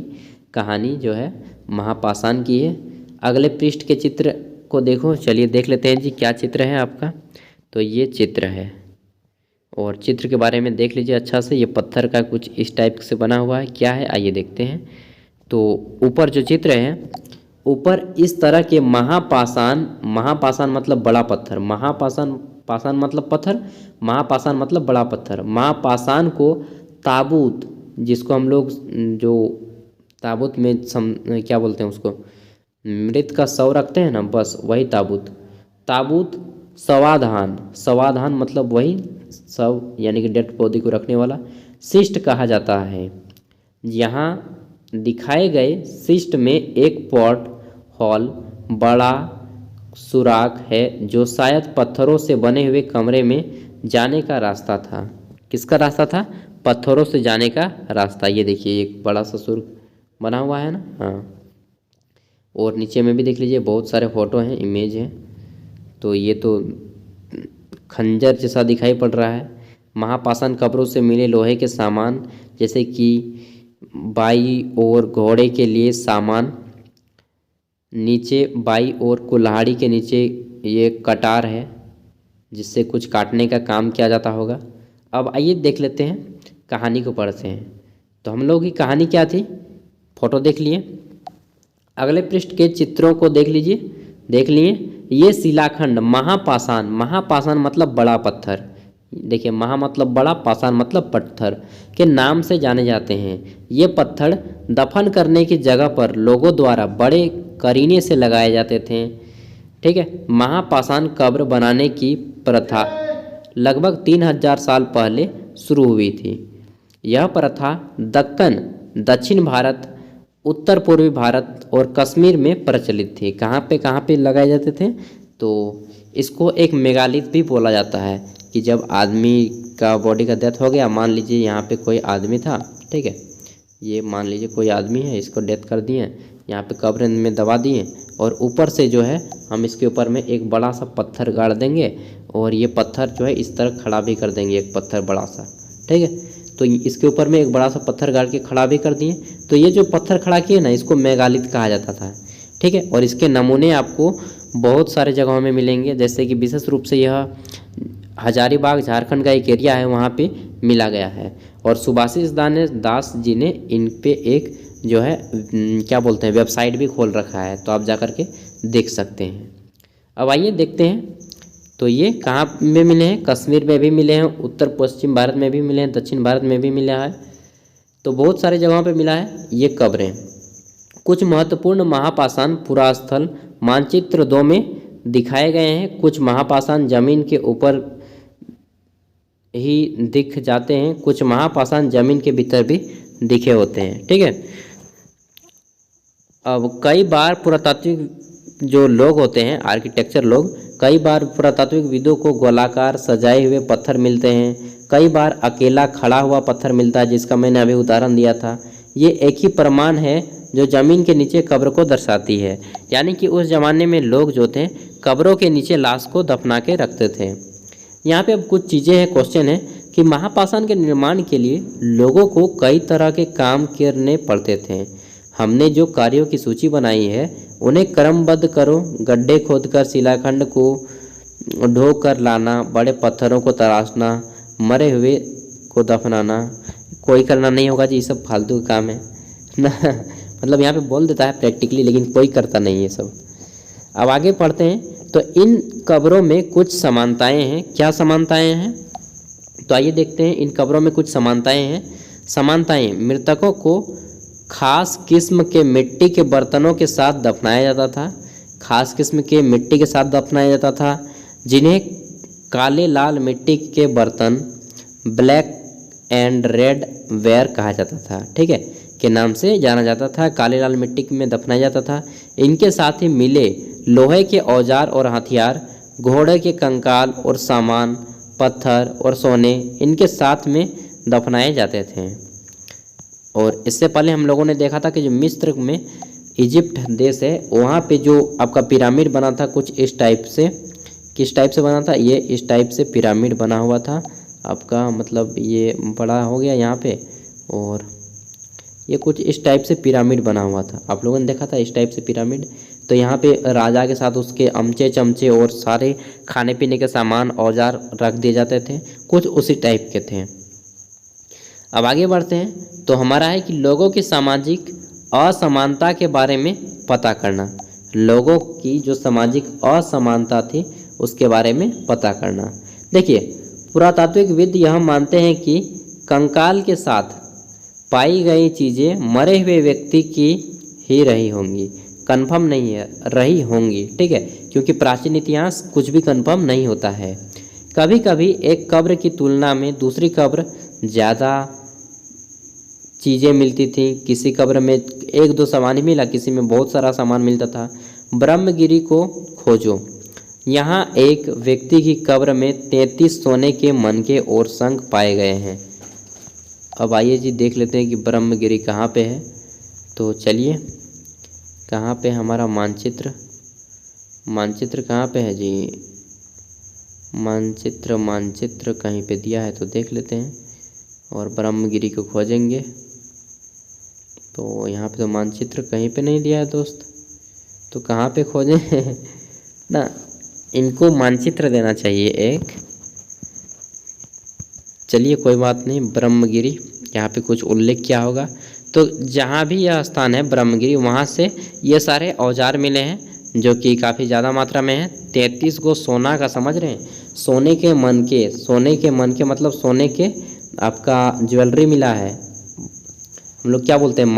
कहानी जो है महापाषाण की है। अगले पृष्ठ के चित्र को देखो। चलिए देख लेते हैं जी, क्या चित्र है आपका। तो ये चित्र है, और चित्र के बारे में देख लीजिए अच्छा से। ये पत्थर का कुछ इस टाइप से बना हुआ है। क्या है आइए देखते हैं। तो ऊपर जो चित्र है, ऊपर इस तरह के महापाषाण मतलब बड़ा पत्थर, पाषाण मतलब पत्थर, महापाषाण मतलब बड़ा पत्थर। महापाषाण को ताबूत, जिसको हम लोग जो ताबूत में क्या बोलते हैं उसको, मृत का शव रखते हैं ना, बस वही ताबूत। सवाधान मतलब वही शव, यानी कि डेड बॉडी को रखने वाला शिष्ट कहा जाता है। यहाँ दिखाए गए शिष्ट में एक पॉट हॉल बड़ा सुराख है, जो शायद पत्थरों से बने हुए कमरे में जाने का रास्ता था। किसका रास्ता था? पत्थरों से जाने का रास्ता। ये देखिए एक बड़ा सा सुर्ख बना हुआ है ना, हाँ। और नीचे में भी देख लीजिए बहुत सारे फोटो हैं, इमेज हैं। तो ये तो खंजर जैसा दिखाई पड़ रहा है। महापाषाण कब्रों से मिले लोहे के सामान, जैसे कि बाई और घोड़े के लिए सामान, नीचे बाई और कुल्हाड़ी के नीचे ये कटार है, जिससे कुछ काटने का काम किया जाता होगा। अब आइए देख लेते हैं, कहानी को पढ़ते हैं। तो हम लोग की कहानी क्या थी? फोटो देख लिए, अगले पृष्ठ के चित्रों को देख लिए। ये शिलाखंड महापाषाण मतलब बड़ा पत्थर, देखिए महा मतलब बड़ा, पाषाण मतलब पत्थर के नाम से जाने जाते हैं। ये पत्थर दफन करने की जगह पर लोगों द्वारा बड़े करीने से लगाए जाते थे, ठीक है। महापाषाण कब्र बनाने की प्रथा लगभग 3000 साल पहले शुरू हुई थी। यह प्रथा दक्कन, दक्षिण भारत, उत्तर पूर्वी भारत और कश्मीर में प्रचलित थी। कहाँ पे लगाए जाते थे? तो इसको एक मेगालिथ भी बोला जाता है, कि जब आदमी का बॉडी का डेथ हो गया, मान लीजिए यहाँ पे कोई आदमी था, ठीक है, ये मान लीजिए कोई आदमी है, इसको डेथ कर दिए, यहाँ पे कब्र में दबा दिए, और ऊपर से जो है हम इसके ऊपर में एक बड़ा सा पत्थर गाड़ देंगे, और ये पत्थर जो है इस तरह खड़ा भी कर देंगे, एक पत्थर बड़ा सा, ठीक है। तो इसके ऊपर में एक बड़ा सा पत्थर गाड़ के खड़ा भी कर दिए। तो ये जो पत्थर खड़ा किए ना, इसको मेगालिथ कहा जाता था, ठीक है। और इसके नमूने आपको बहुत सारे जगहों में मिलेंगे, जैसे कि विशेष रूप से यह हजारीबाग झारखंड का एक एरिया है, वहाँ पे मिला गया है। और सुभाषिस दास जी ने इन पे एक जो है क्या बोलते हैं, वेबसाइट भी खोल रखा है, तो आप जा कर के देख सकते हैं। अब आइए देखते हैं। तो ये कहाँ में मिले हैं? कश्मीर में भी मिले हैं, उत्तर पश्चिम भारत में भी मिले हैं, दक्षिण भारत में भी मिला है। तो बहुत सारी जगहों पे मिला है ये कब्रें। कुछ महत्वपूर्ण महापाषाण पुरास्थल मानचित्र 2 में दिखाए गए हैं। कुछ महापाषाण जमीन के ऊपर ही दिख जाते हैं, कुछ महापाषाण जमीन के भीतर भी दिखे होते हैं। ठीक है। अब कई बार पुरातात्विक जो लोग होते हैं, आर्किटेक्चर लोग, कई बार पुरातात्विक विदों को गोलाकार सजाए हुए पत्थर मिलते हैं, कई बार अकेला खड़ा हुआ पत्थर मिलता है, जिसका मैंने अभी उदाहरण दिया था। ये एक ही प्रमाण है जो ज़मीन के नीचे कब्र को दर्शाती है। यानी कि उस ज़माने में लोग जो थे कब्रों के नीचे लाश को दफना के रखते थे। यहाँ पे अब कुछ चीज़ें हैं, क्वेश्चन है कि महापाषाण के निर्माण के लिए लोगों को कई तरह के काम करने पड़ते थे। हमने जो कार्यों की सूची बनाई है उन्हें क्रमबद्ध करो। गड्ढे खोदकर शिलाखंड को ढो कर लाना, बड़े पत्थरों को तराशना, मरे हुए को दफनाना। कोई करना नहीं होगा जी, ये सब फालतू का काम है ना। मतलब यहाँ पे बोल देता है प्रैक्टिकली, लेकिन कोई करता नहीं है सब। अब आगे पढ़ते हैं। तो इन कब्रों में कुछ समानताएं हैं। क्या समानताएं हैं? तो आइए देखते हैं। इन कब्रों में कुछ समानताएं हैं। समानताएं: मृतकों को खास किस्म के मिट्टी के बर्तनों के साथ दफनाया जाता था। खास किस्म के मिट्टी के साथ दफनाया जाता था, जिन्हें काले लाल मिट्टी के बर्तन, ब्लैक एंड रेड वेयर कहा जाता था। ठीक है, के नाम से जाना जाता था। काले लाल मिट्टी में दफनाया जाता था। इनके साथ ही मिले लोहे के औजार और हथियार, घोड़े के कंकाल और सामान, पत्थर और सोने इनके साथ में दफनाए जाते थे। और इससे पहले हम लोगों ने देखा था कि जो मिस्र में, इजिप्ट देश है, वहाँ पे जो आपका पिरामिड बना था कुछ इस टाइप से। किस टाइप से बना था? ये इस टाइप से पिरामिड बना हुआ था आपका, मतलब ये बड़ा हो गया यहाँ पे, और ये कुछ इस टाइप से पिरामिड बना हुआ था। आप लोगों ने देखा था इस टाइप से पिरामिड। तो यहाँ पे राजा के साथ उसके अमचे चमचे और सारे खाने पीने के सामान औजार रख दिए जाते थे, कुछ उसी टाइप के थे। अब आगे बढ़ते हैं। तो हमारा है कि लोगों की सामाजिक असमानता के बारे में पता करना। लोगों की जो सामाजिक असमानता थी उसके बारे में पता करना। देखिए, पुरातात्विकविद यह मानते हैं कि कंकाल के साथ पाई गई चीज़ें मरे हुए व्यक्ति की ही रही होंगी। कंफर्म नहीं है, रही होंगी। ठीक है, क्योंकि प्राचीन इतिहास कुछ भी कंफर्म नहीं होता है। कभी कभी एक कब्र की तुलना में दूसरी कब्र ज़्यादा चीज़ें मिलती थी। किसी कब्र में एक दो सामान ही मिला, किसी में बहुत सारा सामान मिलता था। ब्रह्मगिरी को खोजो। यहाँ एक व्यक्ति की कब्र में 33 सोने के मनके और शंख पाए गए हैं। अब आइए जी देख लेते हैं कि ब्रह्मगिरी कहाँ पे है। तो चलिए, कहाँ पे हमारा मानचित्र कहाँ पे है जी? मानचित्र कहीं पे दिया है तो देख लेते हैं और ब्रह्मगिरी को खोजेंगे। तो यहाँ पे तो मानचित्र कहीं पे नहीं दिया है दोस्त, तो कहाँ पे खोजें? ना, इनको मानचित्र देना चाहिए एक। चलिए कोई बात नहीं, ब्रह्मगिरी यहाँ पे कुछ उल्लेख किया होगा। तो जहाँ भी यह स्थान है ब्रह्मगिरी, वहाँ से ये सारे औजार मिले हैं जो कि काफ़ी ज़्यादा मात्रा में है। 33 को सोना का, समझ रहे हैं? सोने के मनके मतलब सोने के आपका ज्वेलरी मिला है। हम लोग क्या बोलते हैं?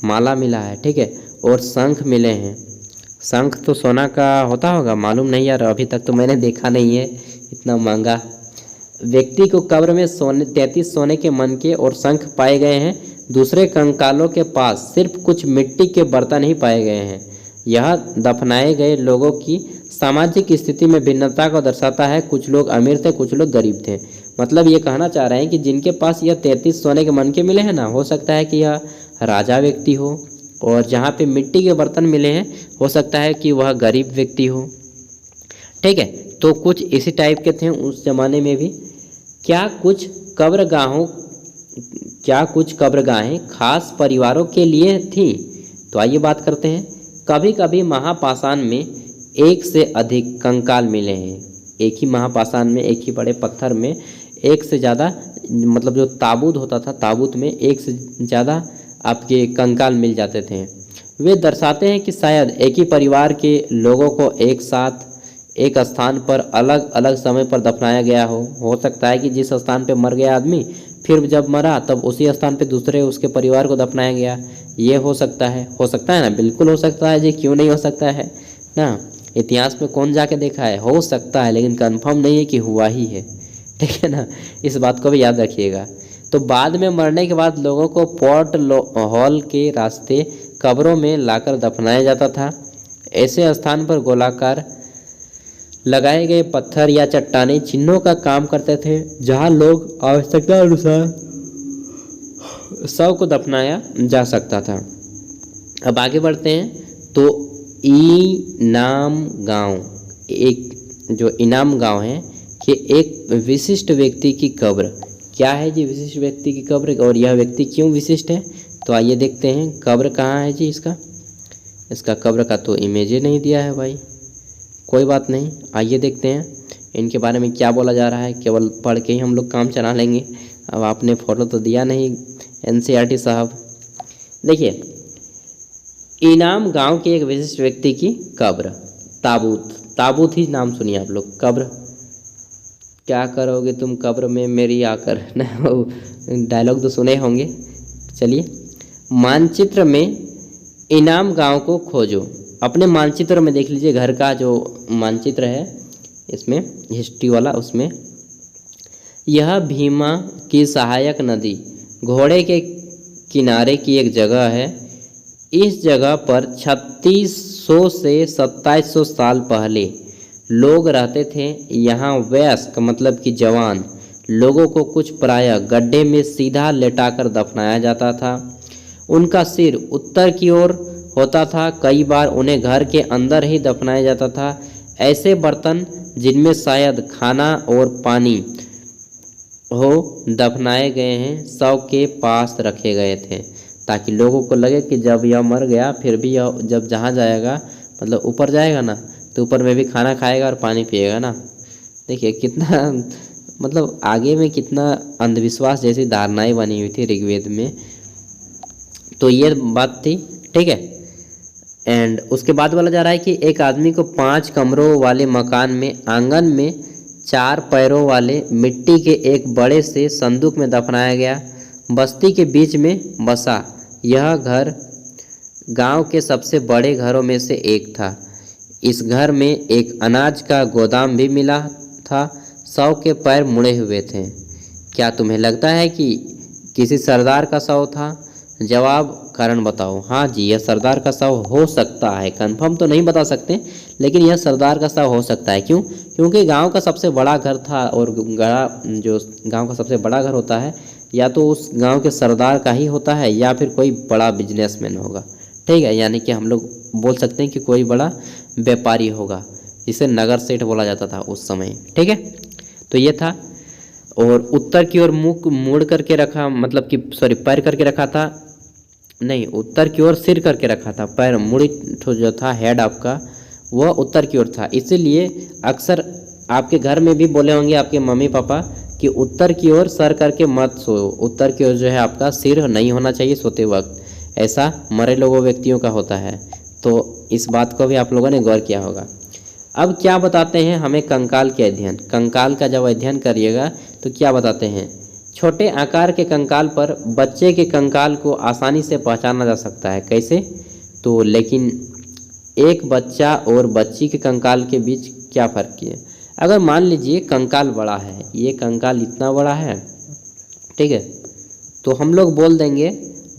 माला मिला है। ठीक है, और शंख मिले हैं। शंख तो सोना का होता होगा, मालूम नहीं यार, अभी तक तो मैंने देखा नहीं है इतना महंगा। व्यक्ति को कब्र में 33 सोने के मनके और शंख पाए गए हैं। दूसरे कंकालों के पास सिर्फ कुछ मिट्टी के बर्तन ही पाए गए हैं। यह दफनाए गए लोगों की सामाजिक स्थिति में भिन्नता को दर्शाता है। कुछ लोग अमीर थे, कुछ लोग गरीब थे। मतलब ये कहना चाह रहे हैं कि जिनके पास यह 33 सोने के मनके मिले हैं ना, हो सकता है कि यह राजा व्यक्ति हो, और जहाँ पे मिट्टी के बर्तन मिले हैं हो सकता है कि वह गरीब व्यक्ति हो। ठीक है, तो कुछ इसी टाइप के थे उस ज़माने में भी। क्या कुछ कब्रगाहें खास परिवारों के लिए थीं? तो आइए बात करते हैं। कभी कभी महापाषाण में एक से अधिक कंकाल मिले हैं। एक ही महापाषाण में, एक ही बड़े पत्थर में एक से ज़्यादा, मतलब जो ताबूत होता था, ताबूत में एक से ज़्यादा आपके कंकाल मिल जाते थे। वे दर्शाते हैं कि शायद एक ही परिवार के लोगों को एक साथ एक स्थान पर अलग अलग समय पर दफनाया गया हो सकता है कि जिस स्थान पर मर गया आदमी फिर जब मरा तब उसी स्थान पे दूसरे उसके परिवार को दफनाया गया। ये हो सकता है ना, बिल्कुल हो सकता है जी, क्यों नहीं हो सकता है ना। इतिहास में कौन जाके देखा है, हो सकता है लेकिन कंफर्म नहीं है कि हुआ ही है, ठीक है ना, इस बात को भी याद रखिएगा। तो बाद में मरने के बाद लोगों को पोर्ट हॉल के रास्ते कब्रों में लाकर दफनाया जाता था। ऐसे स्थान पर गोलाकार लगाए गए पत्थर या चट्टानें चिन्हों का काम करते थे, जहां लोग आवश्यकता अनुसार शव को दफनाया जा सकता था। अब आगे बढ़ते हैं। तो इनाम गांव, एक जो इनाम गांव है कि एक विशिष्ट व्यक्ति की कब्र। क्या है जी विशिष्ट व्यक्ति की कब्र, और यह व्यक्ति क्यों विशिष्ट है, तो आइए देखते हैं। कब्र कहाँ है जी इसका कब्र का तो इमेज ही नहीं दिया है भाई, कोई बात नहीं, आइए देखते हैं इनके बारे में क्या बोला जा रहा है। केवल पढ़ के ही हम लोग काम चला लेंगे। अब आपने फोटो तो दिया नहीं एनसीईआरटी साहब। देखिए, इनाम गांव के एक विशिष्ट व्यक्ति की कब्र, ताबूत ही नाम सुनिए आप लोग। कब्र, क्या करोगे तुम कब्र में मेरी आकर, डायलॉग तो सुने होंगे। चलिए, मानचित्र में इनाम गांव को खोजो। अपने मानचित्र में देख लीजिए, घर का जो मानचित्र है इसमें हिस्ट्री वाला, उसमें यह भीमा की सहायक नदी घोड़े के किनारे की एक जगह है। इस जगह पर 3600 से 2700 साल पहले लोग रहते थे। यहाँ वयस्क मतलब कि जवान लोगों को कुछ प्रायः गड्ढे में सीधा लेटाकर दफनाया जाता था। उनका सिर उत्तर की ओर होता था। कई बार उन्हें घर के अंदर ही दफनाया जाता था। ऐसे बर्तन जिनमें शायद खाना और पानी हो दफनाए गए हैं, शव के पास रखे गए थे, ताकि लोगों को लगे कि जब यह मर गया फिर भी यह जब जहाँ जाएगा, मतलब ऊपर जाएगा ना, तो ऊपर में भी खाना खाएगा और पानी पिएगा ना। देखिए कितना मतलब आगे में कितना अंधविश्वास जैसी धारणाएं बनी हुई थी ऋग्वेद में। तो ये बात थी, ठीक है। एंड उसके बाद बोला जा रहा है कि एक आदमी को 5 कमरों वाले मकान में आंगन में 4 पैरों वाले मिट्टी के एक बड़े से संदूक में दफनाया गया। बस्ती के बीच में बसा यह घर गांव के सबसे बड़े घरों में से एक था। इस घर में एक अनाज का गोदाम भी मिला था। शव के पैर मुड़े हुए थे। क्या तुम्हें लगता है कि किसी सरदार का शव था? जवाब, कारण बताओ। हाँ जी, यह सरदार का शव हो सकता है, कंफर्म तो नहीं बता सकते, लेकिन यह सरदार का शव हो सकता है। क्यों? क्योंकि गांव का सबसे बड़ा घर था, और जो गांव का सबसे बड़ा घर होता है या तो उस गांव के सरदार का ही होता है या फिर कोई बड़ा बिजनेसमैन होगा, ठीक है। यानी कि हम लोग बोल सकते हैं कि कोई बड़ा व्यापारी होगा, जिसे नगर सेठ बोला जाता था उस समय, ठीक है। तो ये था। और उत्तर की ओर मुख मुड़ करके रखा, मतलब कि पैर करके रखा था, नहीं, उत्तर की ओर सिर करके रखा था। पैर मुड़ी जो था हेड आपका, वह उत्तर की ओर था। इसीलिए अक्सर आपके घर में भी बोले होंगे आपके मम्मी पापा कि उत्तर की ओर सर करके मत सो। उत्तर की ओर जो है आपका सिर नहीं होना चाहिए सोते वक्त, ऐसा मरे लोगों व्यक्तियों का होता है। तो इस बात को भी आप लोगों ने गौर किया होगा। अब क्या बताते हैं हमें कंकाल के अध्ययन। कंकाल का जब अध्ययन करिएगा तो क्या बताते हैं, छोटे आकार के कंकाल पर बच्चे के कंकाल को आसानी से पहचाना जा सकता है। कैसे? तो लेकिन एक बच्चा और बच्ची के कंकाल के बीच क्या फ़र्क है? अगर मान लीजिए कंकाल बड़ा है, ये कंकाल इतना बड़ा है, ठीक है, तो हम लोग बोल देंगे,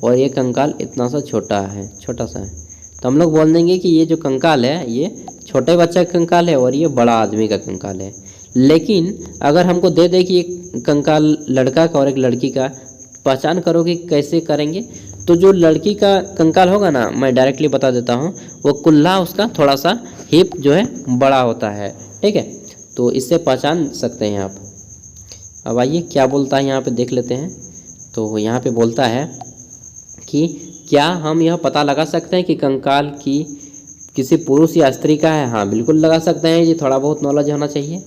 और ये कंकाल इतना सा छोटा है, छोटा सा है, तो हम लोग बोल देंगे कि ये जो कंकाल है ये छोटे बच्चे का कंकाल है और ये बड़ा आदमी का कंकाल है। लेकिन अगर हमको दे दे कि एक कंकाल लड़का का और एक लड़की का, पहचान करोगे कैसे करेंगे? तो जो लड़की का कंकाल होगा ना, मैं डायरेक्टली बता देता हूँ, वो कुल्ला उसका थोड़ा सा हिप जो है बड़ा होता है, ठीक है। तो इससे पहचान सकते हैं आप। अब आइए क्या बोलता है यहाँ पे देख लेते हैं। तो यहाँ पे बोलता है कि क्या हम यह पता लगा सकते हैं कि कंकाल की किसी पुरुष या स्त्री का है? हाँ, बिल्कुल लगा सकते हैं जी, थोड़ा बहुत नॉलेज होना चाहिए।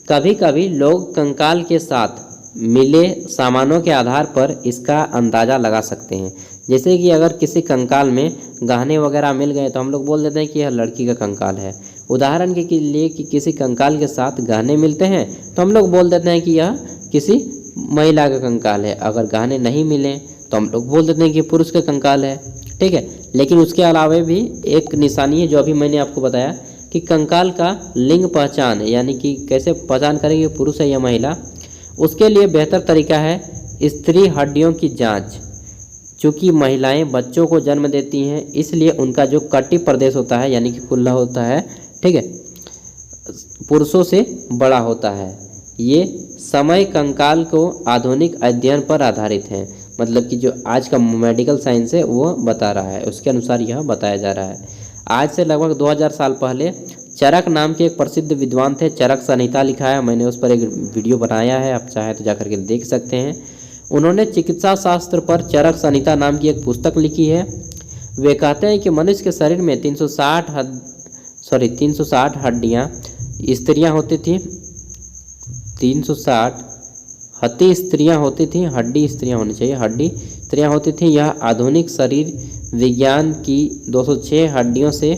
कभी कभी लोग कंकाल के साथ मिले सामानों के आधार पर इसका अंदाज़ा लगा सकते हैं। जैसे कि अगर किसी कंकाल में गहने वगैरह मिल गए तो हम लोग बोल देते हैं कि यह लड़की का कंकाल है। उदाहरण के लिए कि किसी कंकाल के साथ गहने मिलते हैं तो हम लोग बोल देते हैं कि यह किसी महिला का कंकाल है। अगर गहने नहीं मिले तो हम लोग बोल देते हैं कि पुरुष का कंकाल है, ठीक है। लेकिन उसके अलावा भी एक निशानी है जो अभी मैंने आपको बताया कि कंकाल का लिंग पहचान, यानी कि कैसे पहचान करेंगे पुरुष है या महिला। उसके लिए बेहतर तरीका है स्त्री हड्डियों की जांच। चूँकि महिलाएं बच्चों को जन्म देती हैं, इसलिए उनका जो कटी प्रदेश होता है यानी कि कुल्ला होता है, ठीक है, पुरुषों से बड़ा होता है। ये समय कंकाल को आधुनिक अध्ययन पर आधारित है, मतलब कि जो आज का मेडिकल साइंस है वो बता रहा है, उसके अनुसार यह बताया जा रहा है। आज से लगभग 2000 साल पहले चरक नाम के एक प्रसिद्ध विद्वान थे, चरक संहिता लिखा है, मैंने उस पर एक वीडियो बनाया है, आप चाहे तो जाकर के देख सकते हैं। उन्होंने चिकित्सा शास्त्र पर चरक संहिता नाम की एक पुस्तक लिखी है। वे कहते हैं कि मनुष्य के शरीर में 360 हड्डियाँ स्त्रियाँ होती थी, 360 हड्डी स्त्रियाँ होती थी, हड्डी स्त्रियाँ होनी चाहिए, हड्डी स्त्रियाँ होती थी। यह आधुनिक शरीर विज्ञान की 206 हड्डियों से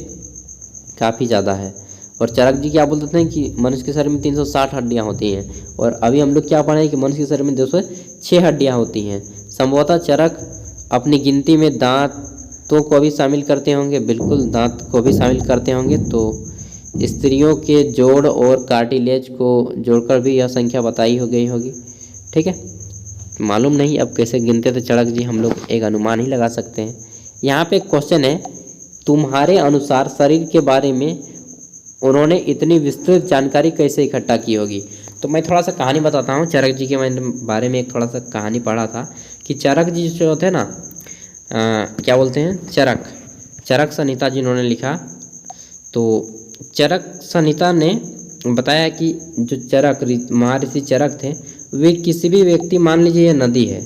काफ़ी ज़्यादा है। और चरक जी क्या बोलते हैं कि मनुष्य के शरीर में 360 हड्डियाँ होती हैं, और अभी हम लोग क्या पढ़े हैं कि मनुष्य के शरीर में 206 हड्डियाँ होती हैं। संभवतः चरक अपनी गिनती में दांतों को भी शामिल करते होंगे, बिल्कुल दांत को भी शामिल करते होंगे। तो स्त्रियों के जोड़ और कार्टिलेज को जोड़कर भी यह संख्या बताई हो गई होगी, ठीक है। मालूम नहीं अब कैसे गिनते थे चरक जी, हम लोग एक अनुमान ही लगा सकते हैं। यहाँ पे एक क्वेश्चन है, तुम्हारे अनुसार शरीर के बारे में उन्होंने इतनी विस्तृत जानकारी कैसे इकट्ठा की होगी। तो मैं थोड़ा सा कहानी बताता हूँ चरक जी के बारे में। एक थोड़ा सा कहानी पढ़ा था कि चरक जी जो थे ना, क्या बोलते हैं, चरक संहिता जिन्होंने लिखा, तो चरक संहिता ने बताया कि जो चरक महर्षि चरक थे, वे किसी भी व्यक्ति, मान लीजिए ये नदी है,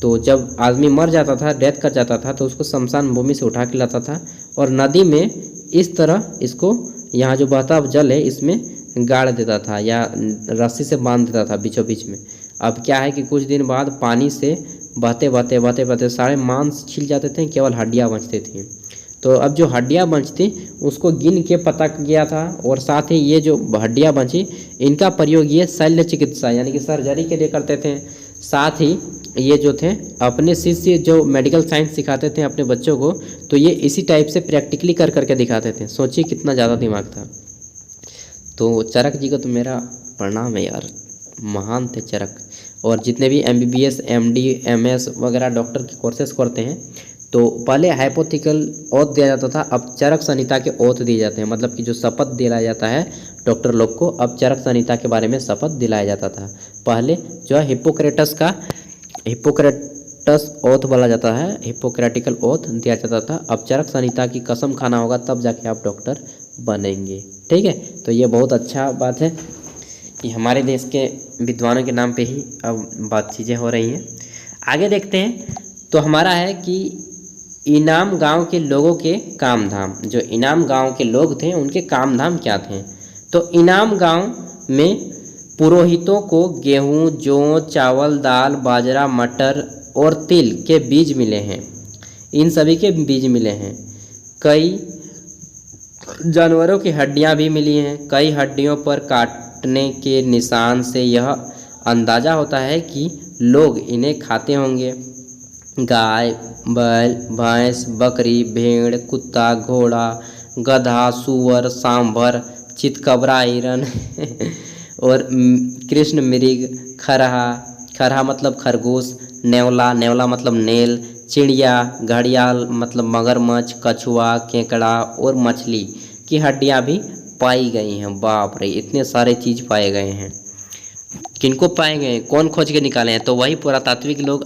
तो जब आदमी मर जाता था, डेथ कर जाता था, तो उसको शमशान भूमि से उठा के लाता था और नदी में इस तरह इसको, यहाँ जो बहता जल है इसमें गाड़ देता था या रस्सी से बांध देता था बीचों बीच में। अब क्या है कि कुछ दिन बाद पानी से बहते सारे मांस छिल जाते थे, केवल हड्डियाँ बचती थी। तो अब जो हड्डियाँ बचती उसको गिन के पता किया था, और साथ ही ये जो हड्डियाँ बची इनका प्रयोग ये शल्य चिकित्सा यानी कि सर्जरी के लिए करते थे। साथ ही ये जो थे अपने शिष्य जो मेडिकल साइंस सिखाते थे अपने बच्चों को, तो ये इसी टाइप से प्रैक्टिकली कर करके दिखाते थे। सोचिए कितना ज़्यादा दिमाग था। तो चरक जी को तो मेरा प्रणाम है यार, महान थे चरक। और जितने भी MBBS MD MS वगैरह डॉक्टर के कोर्सेस करते हैं, तो पहले हाइपोथेटिकल ओथ दिया जाता था, अब चरक संहिता के ओथ दिए जाते हैं, मतलब कि जो शपथ दिलाया जाता है डॉक्टर लोग को, अब चरक संहिता के बारे में शपथ दिलाया जाता था। पहले जो है हिप्पोक्रेटस ओथ बोला जाता है, हिप्पोक्रेटिकल ओथ दिया जाता था। अब चरक संहिता की कसम खाना होगा तब जाके आप डॉक्टर बनेंगे, ठीक है। तो ये बहुत अच्छा बात है कि हमारे देश के विद्वानों के नाम पे ही अब चीज़ें हो रही हैं। आगे देखते हैं, तो हमारा है कि इनाम गांव के लोगों के काम धाम। जो इनाम गांव के लोग थे उनके काम धाम क्या थे। तो इनाम गांव में पुरोहितों को गेहूं, जौ, चावल, दाल, बाजरा, मटर और तिल के बीज मिले हैं। इन सभी के बीज मिले हैं। कई जानवरों की हड्डियां भी मिली हैं। कई हड्डियों पर काटने के निशान से यह अंदाज़ा होता है कि लोग इन्हें खाते होंगे। गाय, बैल, भैंस, बकरी, भेड़, कुत्ता, घोड़ा, गधा, सूअर, सांभर, चितकबरा, हिरन और कृष्ण मृग, खरहा मतलब खरगोश, नेवला मतलब नेल, चिड़िया, घड़ियाल मतलब मगरमच्छ, कछुआ, केकड़ा और मछली की हड्डियां भी पाई गई हैं। बाप रे, इतने सारे चीज़ पाए गए हैं। किनको पाए गए हैं, कौन खोज के निकाले हैं? तो वही पुरातात्विक लोग,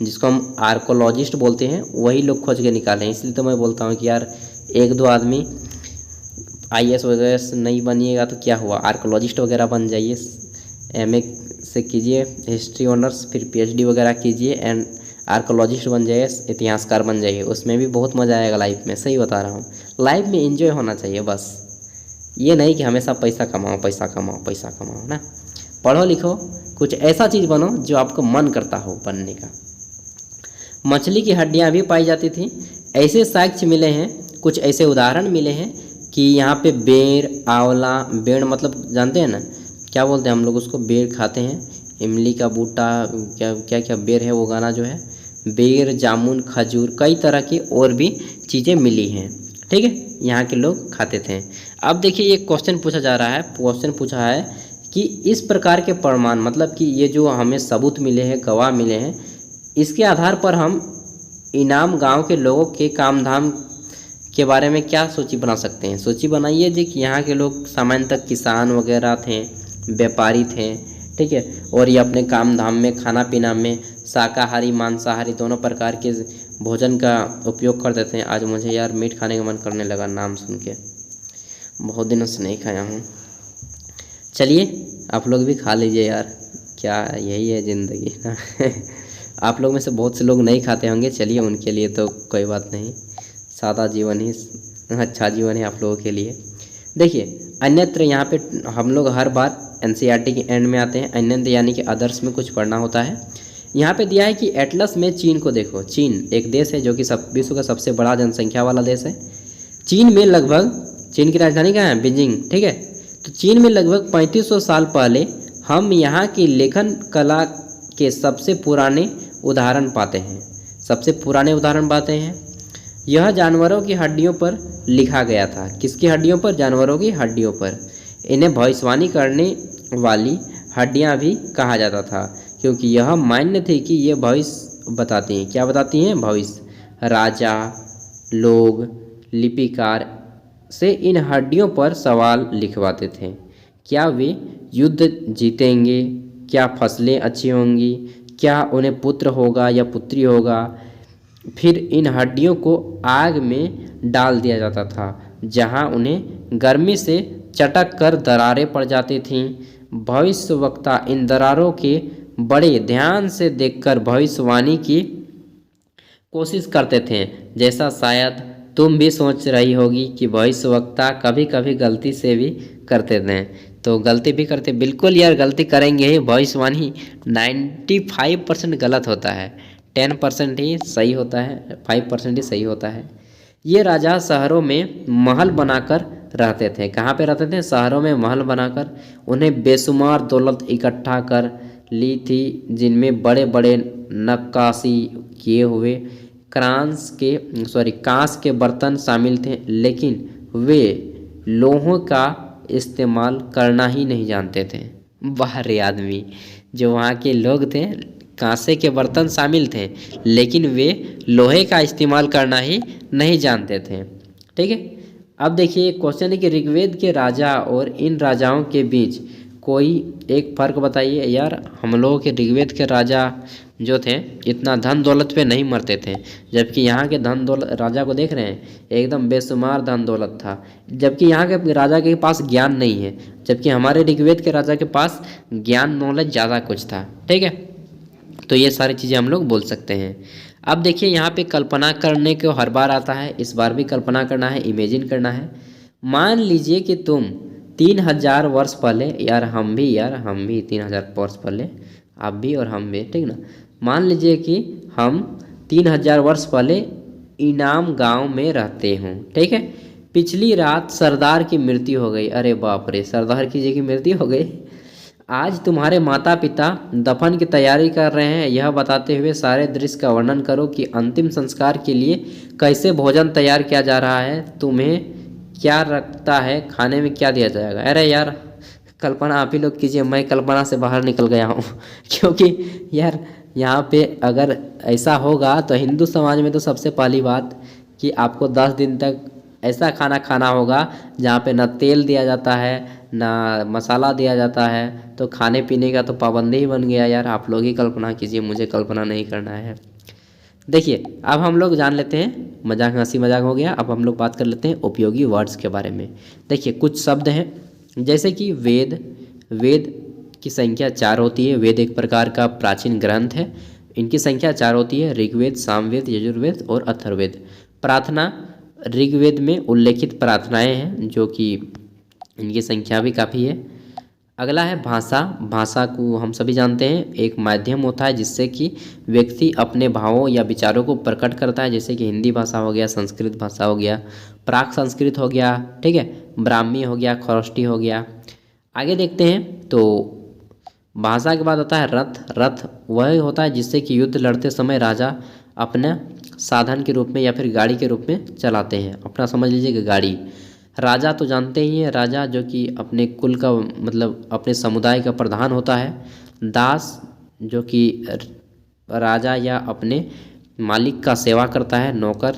जिसको हम आर्कोलॉजिस्ट बोलते हैं, वही लोग खोज के निकाले हैं। इसलिए तो मैं बोलता हूँ कि यार एक दो आदमी IAS वगैरह नहीं बनिएगा तो क्या हुआ, आर्कोलॉजिस्ट वगैरह बन जाइए। MA से कीजिए हिस्ट्री ऑनर्स, फिर PhD वगैरह कीजिए एंड आर्कोलॉजिस्ट बन जाइए, इतिहासकार बन जाइए। उसमें भी बहुत मज़ा आएगा लाइफ में, सही बता रहा हूँ। लाइफ में एंजॉय होना चाहिए बस, ये नहीं कि हमेशा पैसा कमाओ ना। पढ़ो लिखो, कुछ ऐसा चीज़ बनो जो आपको मन करता हो बनने का। मछली की हड्डियाँ भी पाई जाती थी। ऐसे साक्ष्य मिले हैं, कुछ ऐसे उदाहरण मिले हैं कि यहाँ पे बेर, आंवला, बेर मतलब जानते हैं ना क्या बोलते हैं हम लोग उसको, बेर खाते हैं। इमली का बूटा, क्या क्या क्या बेर है वो गाना जो है, बेर, जामुन, खजूर, कई तरह की और भी चीज़ें मिली हैं। ठीक है, यहाँ के लोग खाते थे। अब देखिए ये क्वेश्चन पूछा जा रहा है, क्वेश्चन पूछा है कि इस प्रकार के प्रमाण, मतलब कि ये जो हमें सबूत मिले हैं, गवाह मिले हैं, इसके आधार पर हम इनाम गांव के लोगों के काम धाम के बारे में क्या सूची बना सकते हैं। सूची बनाइए जी कि यहाँ के लोग सामान्यतः किसान वगैरह थे, व्यापारी थे, ठीक है, और ये अपने काम धाम में, खाना पीना में शाकाहारी मांसाहारी दोनों प्रकार के भोजन का उपयोग करते थे। आज मुझे यार मीट खाने का मन करने लगा नाम सुन के, बहुत दिनों से नहीं खाया हूँ। चलिए आप लोग भी खा लीजिए यार, क्या यही है ज़िंदगी ना। आप लोग में से बहुत से लोग नहीं खाते होंगे, चलिए उनके लिए तो कोई बात नहीं, सादा जीवन ही अच्छा जीवन है आप लोगों के लिए। देखिए अन्यत्र यहाँ पे हम लोग हर बार एनसीईआरटी के एंड में आते हैं, अन्यत्र यानी कि अदर्स में कुछ पढ़ना होता है। यहाँ पे दिया है कि एटलस में चीन को देखो। चीन एक देश है जो कि विश्व का सबसे बड़ा जनसंख्या वाला देश है। चीन में लगभग, चीन की राजधानी कहाँ है? बीजिंग, ठीक है। तो चीन में लगभग 3500 साल पहले हम यहाँ की लेखन कला के सबसे पुराने उदाहरण पाते हैं। सबसे पुराने उदाहरण पाते हैं। यह जानवरों की हड्डियों पर लिखा गया था। किसकी हड्डियों पर? जानवरों की हड्डियों पर। इन्हें भविष्यवाणी करने वाली हड्डियां भी कहा जाता था, क्योंकि यह मान्य थी कि ये भविष्य बताती हैं। क्या बताती हैं? भविष्य। राजा लोग लिपिकार से इन हड्डियों पर सवाल लिखवाते थे। क्या वे युद्ध जीतेंगे? क्या फसलें अच्छी होंगी? क्या उन्हें पुत्र होगा या पुत्री होगा? फिर इन हड्डियों को आग में डाल दिया जाता था, जहां उन्हें गर्मी से चटक कर दरारें पड़ जाती थीं। भविष्यवक्ता इन दरारों के बड़े ध्यान से देखकर भविष्यवाणी की कोशिश करते थे, जैसा शायद तुम भी सोच रही होगी कि भविष्यवक्ता कभी कभी गलती से भी करते थे। तो गलती भी करते, बिल्कुल यार गलती करेंगे ही। भविष्यवाणी 95% गलत होता है, 10% ही सही होता है, 5% ही सही होता है। ये राजा शहरों में महल बनाकर रहते थे। कहाँ पे रहते थे? शहरों में महल बनाकर। उन्हें बेशुमार दौलत इकट्ठा कर ली थी, जिनमें बड़े बड़े नक्काशी किए हुए कांस के बर्तन शामिल थे, लेकिन वे लोहों का इस्तेमाल करना ही नहीं जानते थे। बाहरी आदमी जो वहाँ के लोग थे, कांसे के बर्तन शामिल थे, लेकिन वे लोहे का इस्तेमाल करना ही नहीं जानते थे। ठीक है, अब देखिए क्वेश्चन है कि ऋग्वेद के राजा और इन राजाओं के बीच कोई एक फ़र्क बताइए। यार हम लोगों के ऋग्वेद के राजा जो थे इतना धन दौलत पे नहीं मरते थे, जबकि यहाँ के धन दौलत राजा को देख रहे हैं, एकदम बेशुमार धन दौलत था, जबकि यहाँ के राजा के पास ज्ञान नहीं है, जबकि हमारे ऋग्वेद के राजा के पास ज्ञान नॉलेज ज़्यादा कुछ था। ठीक है, तो ये सारी चीज़ें हम लोग बोल सकते हैं। अब देखिए यहाँ पे कल्पना करने को हर बार आता है, इस बार भी कल्पना करना है, इमेजिन करना है। मान लीजिए कि तुम 3000 वर्ष पहले, यार हम भी 3000 वर्ष पहले, आप भी और हम भी, ठीक ना। मान लीजिए कि हम 3000 वर्ष पहले इनाम गांव में रहते हों, ठीक है। पिछली रात सरदार की मृत्यु हो गई। अरे बाप रे, सरदार की जी की मृत्यु हो गई। आज तुम्हारे माता पिता दफन की तैयारी कर रहे हैं। यह बताते हुए सारे दृश्य का वर्णन करो कि अंतिम संस्कार के लिए कैसे भोजन तैयार किया जा रहा है, तुम्हें क्या रखता है, खाने में क्या दिया जाएगा। अरे यार कल्पना आप ही लोग कीजिए, मैं कल्पना से बाहर निकल गया हूँ। क्योंकि यार यहाँ पे अगर ऐसा होगा तो हिंदू समाज में तो सबसे पहली बात कि आपको 10 दिन तक ऐसा खाना खाना होगा जहाँ पे ना तेल दिया जाता है ना मसाला दिया जाता है, तो खाने पीने का तो पाबंदी ही बन गया। यार आप लोग ही कल्पना कीजिए, मुझे कल्पना नहीं करना है। देखिए अब हम लोग जान लेते हैं, मजाक हंसी मजाक हो गया, अब हम लोग बात कर लेते हैं उपयोगी वर्ड्स के बारे में। देखिए कुछ शब्द हैं जैसे कि वेद। वेद की संख्या 4 होती है। वेद एक प्रकार का प्राचीन ग्रंथ है, इनकी संख्या 4 होती है, ऋग्वेद, सामवेद, यजुर्वेद और अथर्ववेद। प्रार्थना, ऋग्वेद में उल्लेखित प्रार्थनाएं हैं जो कि इनकी संख्या भी काफ़ी है। अगला है भाषा। भाषा को हम सभी जानते हैं एक माध्यम होता है जिससे कि व्यक्ति अपने भावों या विचारों को प्रकट करता है, जैसे कि हिंदी भाषा हो गया, संस्कृत भाषा हो गया, प्राक संस्कृत हो गया, ठीक है, ब्राह्मी हो गया, खरोष्टी हो गया। आगे देखते हैं तो भाषा के बाद होता है रथ। रथ वह होता है जिससे कि युद्ध लड़ते समय राजा अपने साधन के रूप में या फिर गाड़ी के रूप में चलाते हैं। अपना समझ लीजिए कि गाड़ी। राजा तो जानते ही हैं, राजा जो कि अपने कुल का मतलब अपने समुदाय का प्रधान होता है। दास जो कि राजा या अपने मालिक का सेवा करता है, नौकर।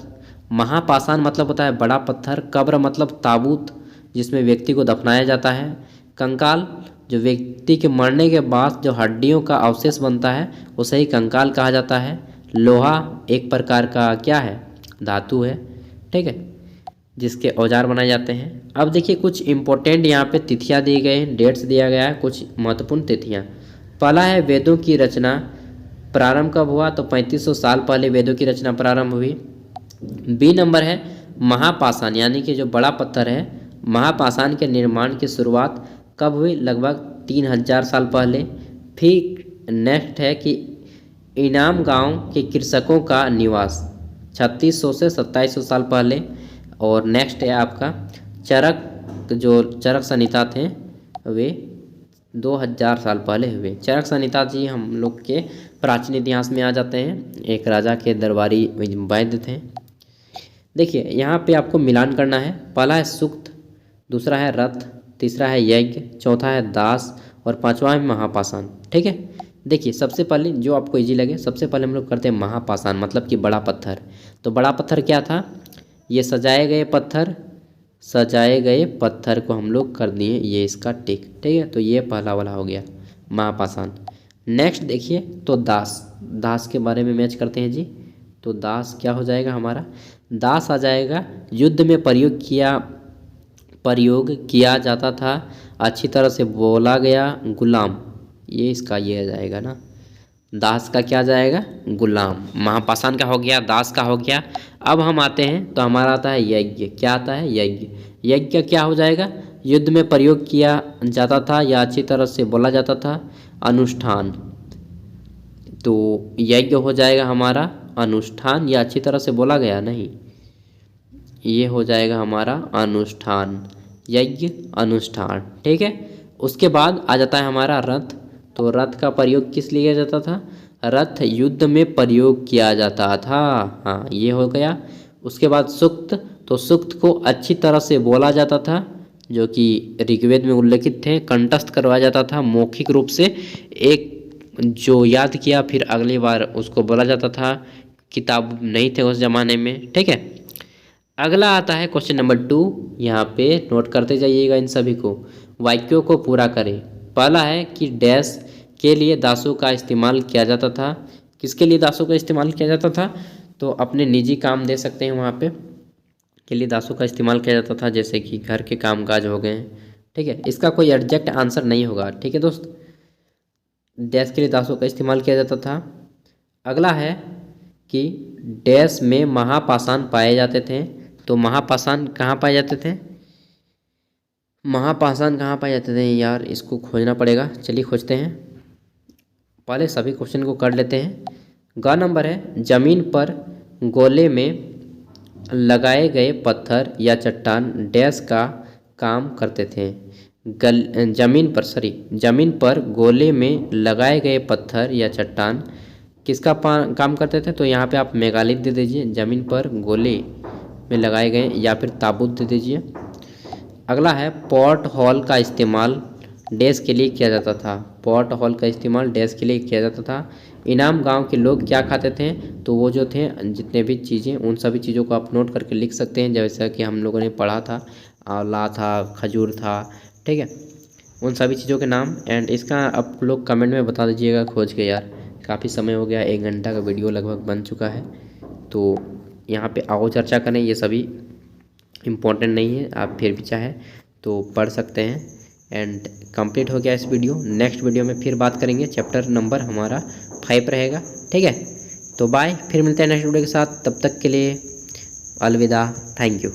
महापाषाण मतलब होता है बड़ा पत्थर। कब्र मतलब ताबूत जिसमें व्यक्ति को दफनाया जाता है। कंकाल जो व्यक्ति के मरने के बाद जो हड्डियों का अवशेष बनता है उसे ही कंकाल कहा जाता है। लोहा एक प्रकार का क्या है, धातु है, ठीक है, जिसके औजार बनाए जाते हैं। अब देखिए कुछ इम्पोर्टेंट यहाँ पे तिथियाँ दी गए हैं, डेट्स दिया गया है, कुछ महत्वपूर्ण तिथियाँ। पहला है वेदों की रचना प्रारंभ कब हुआ, तो 3500 साल पहले वेदों की रचना प्रारंभ हुई। बी नंबर है महापाषाण यानी कि जो बड़ा पत्थर है, महापाषाण के निर्माण की शुरुआत कब हुई, लगभग 3000 साल पहले। फिर नेक्स्ट है कि इनाम गांव के कृषकों का निवास 3600 से 2700 साल पहले। और नेक्स्ट है आपका चरक, जो चरक संहिता थे वे 2000 साल पहले हुए। चरक संहिता जी हम लोग के प्राचीन इतिहास में आ जाते हैं, एक राजा के दरबारी वैद्य थे। देखिए यहाँ पे आपको मिलान करना है। पहला है सूक्त, दूसरा है रथ, तीसरा है यज्ञ, चौथा है दास और पांचवा है महापाषाण, ठीक है। देखिए सबसे पहले जो आपको इजी लगे, सबसे पहले हम लोग करते हैं महापाषाण मतलब कि बड़ा पत्थर। तो बड़ा पत्थर क्या था, ये सजाए गए पत्थर, सजाए गए पत्थर को हम लोग कर दिए ये इसका टिक, ठीक है। तो ये पहला वाला हो गया महापाषाण। नेक्स्ट देखिए तो दास, दास के बारे में मैच करते हैं जी। तो दास क्या हो जाएगा हमारा, दास आ जाएगा युद्ध में प्रयोग किया जाता था, अच्छी तरह से बोला गया गुलाम, ये इसका ये आ जाएगा ना, दास का क्या जाएगा, गुलाम। महापाषाण का हो गया, दास का हो गया। अब हम आते हैं तो हमारा आता है यज्ञ। क्या आता है, यज्ञ। यज्ञ क्या हो जाएगा, युद्ध में प्रयोग किया जाता था या अच्छी तरह से बोला जाता था, अनुष्ठान। तो यज्ञ हो जाएगा हमारा अनुष्ठान या अच्छी तरह से बोला गया, नहीं, ये हो जाएगा हमारा अनुष्ठान, यज्ञ अनुष्ठान, ठीक है। उसके बाद आ जाता है हमारा रथ। तो रथ का प्रयोग किस लिए जाता था, रथ युद्ध में प्रयोग किया जाता था, हाँ ये हो गया। उसके बाद सूक्त, तो सूक्त को अच्छी तरह से बोला जाता था, जो कि ऋग्वेद में उल्लेखित थे, कंठस्थ करवाया जाता था मौखिक रूप से, एक जो याद किया फिर अगली बार उसको बोला जाता था, किताब नहीं थे उस जमाने में, ठीक है। अगला आता है क्वेश्चन नंबर 2, यहाँ पे नोट करते जाइएगा इन सभी को। वाक्यों को पूरा करें। पहला है कि डैश के लिए दासों का इस्तेमाल किया जाता था। किसके लिए दासों का इस्तेमाल किया जाता था, तो अपने निजी काम दे सकते हैं वहाँ पे के लिए दासों का इस्तेमाल किया जाता था, जैसे कि घर के कामकाज हो गए, ठीक है। इसका कोई एग्जैक्ट आंसर नहीं होगा, ठीक है दोस्त। डैश के लिए दासों का इस्तेमाल किया जाता था। अगला है कि डैश में महापाषाण पाए जाते थे। तो महापाषाण कहाँ पाए जाते थे, महापाषाण कहाँ पाए जाते थे यार, इसको खोजना पड़ेगा, चलिए खोजते हैं। पहले सभी क्वेश्चन को कर लेते हैं। ग नंबर है जमीन पर गोले में लगाए गए पत्थर या चट्टान डैश का काम करते थे। जमीन पर गोले में लगाए गए पत्थर या चट्टान किसका काम करते थे, तो यहाँ पे आप मेगालिथ दे दीजिए, ज़मीन पर गोले में लगाए गए, या फिर ताबूत दे दीजिए। अगला है पॉट हॉल का इस्तेमाल डैश के लिए किया जाता था। पॉट हॉल का इस्तेमाल डैश के लिए किया जाता था। इनाम गांव के लोग क्या खाते थे, तो वो जो थे जितने भी चीज़ें, उन सभी चीज़ों को आप नोट करके लिख सकते हैं, जैसा कि हम लोगों ने पढ़ा था, आंवला था, खजूर था, ठीक है, उन सभी चीज़ों के नाम। एंड इसका आप लोग कमेंट में बता दीजिएगा खोज के, यार काफ़ी समय हो गया, 1 घंटा का वीडियो लगभग बन चुका है। तो यहाँ पे आओ चर्चा करें, ये सभी इम्पोर्टेंट नहीं है, आप फिर भी चाहे तो पढ़ सकते हैं। एंड कंप्लीट हो गया इस वीडियो। नेक्स्ट वीडियो में फिर बात करेंगे, चैप्टर नंबर हमारा 5 रहेगा, ठीक है। तो बाय, फिर मिलते हैं नेक्स्ट वीडियो के साथ, तब तक के लिए अलविदा, थैंक यू।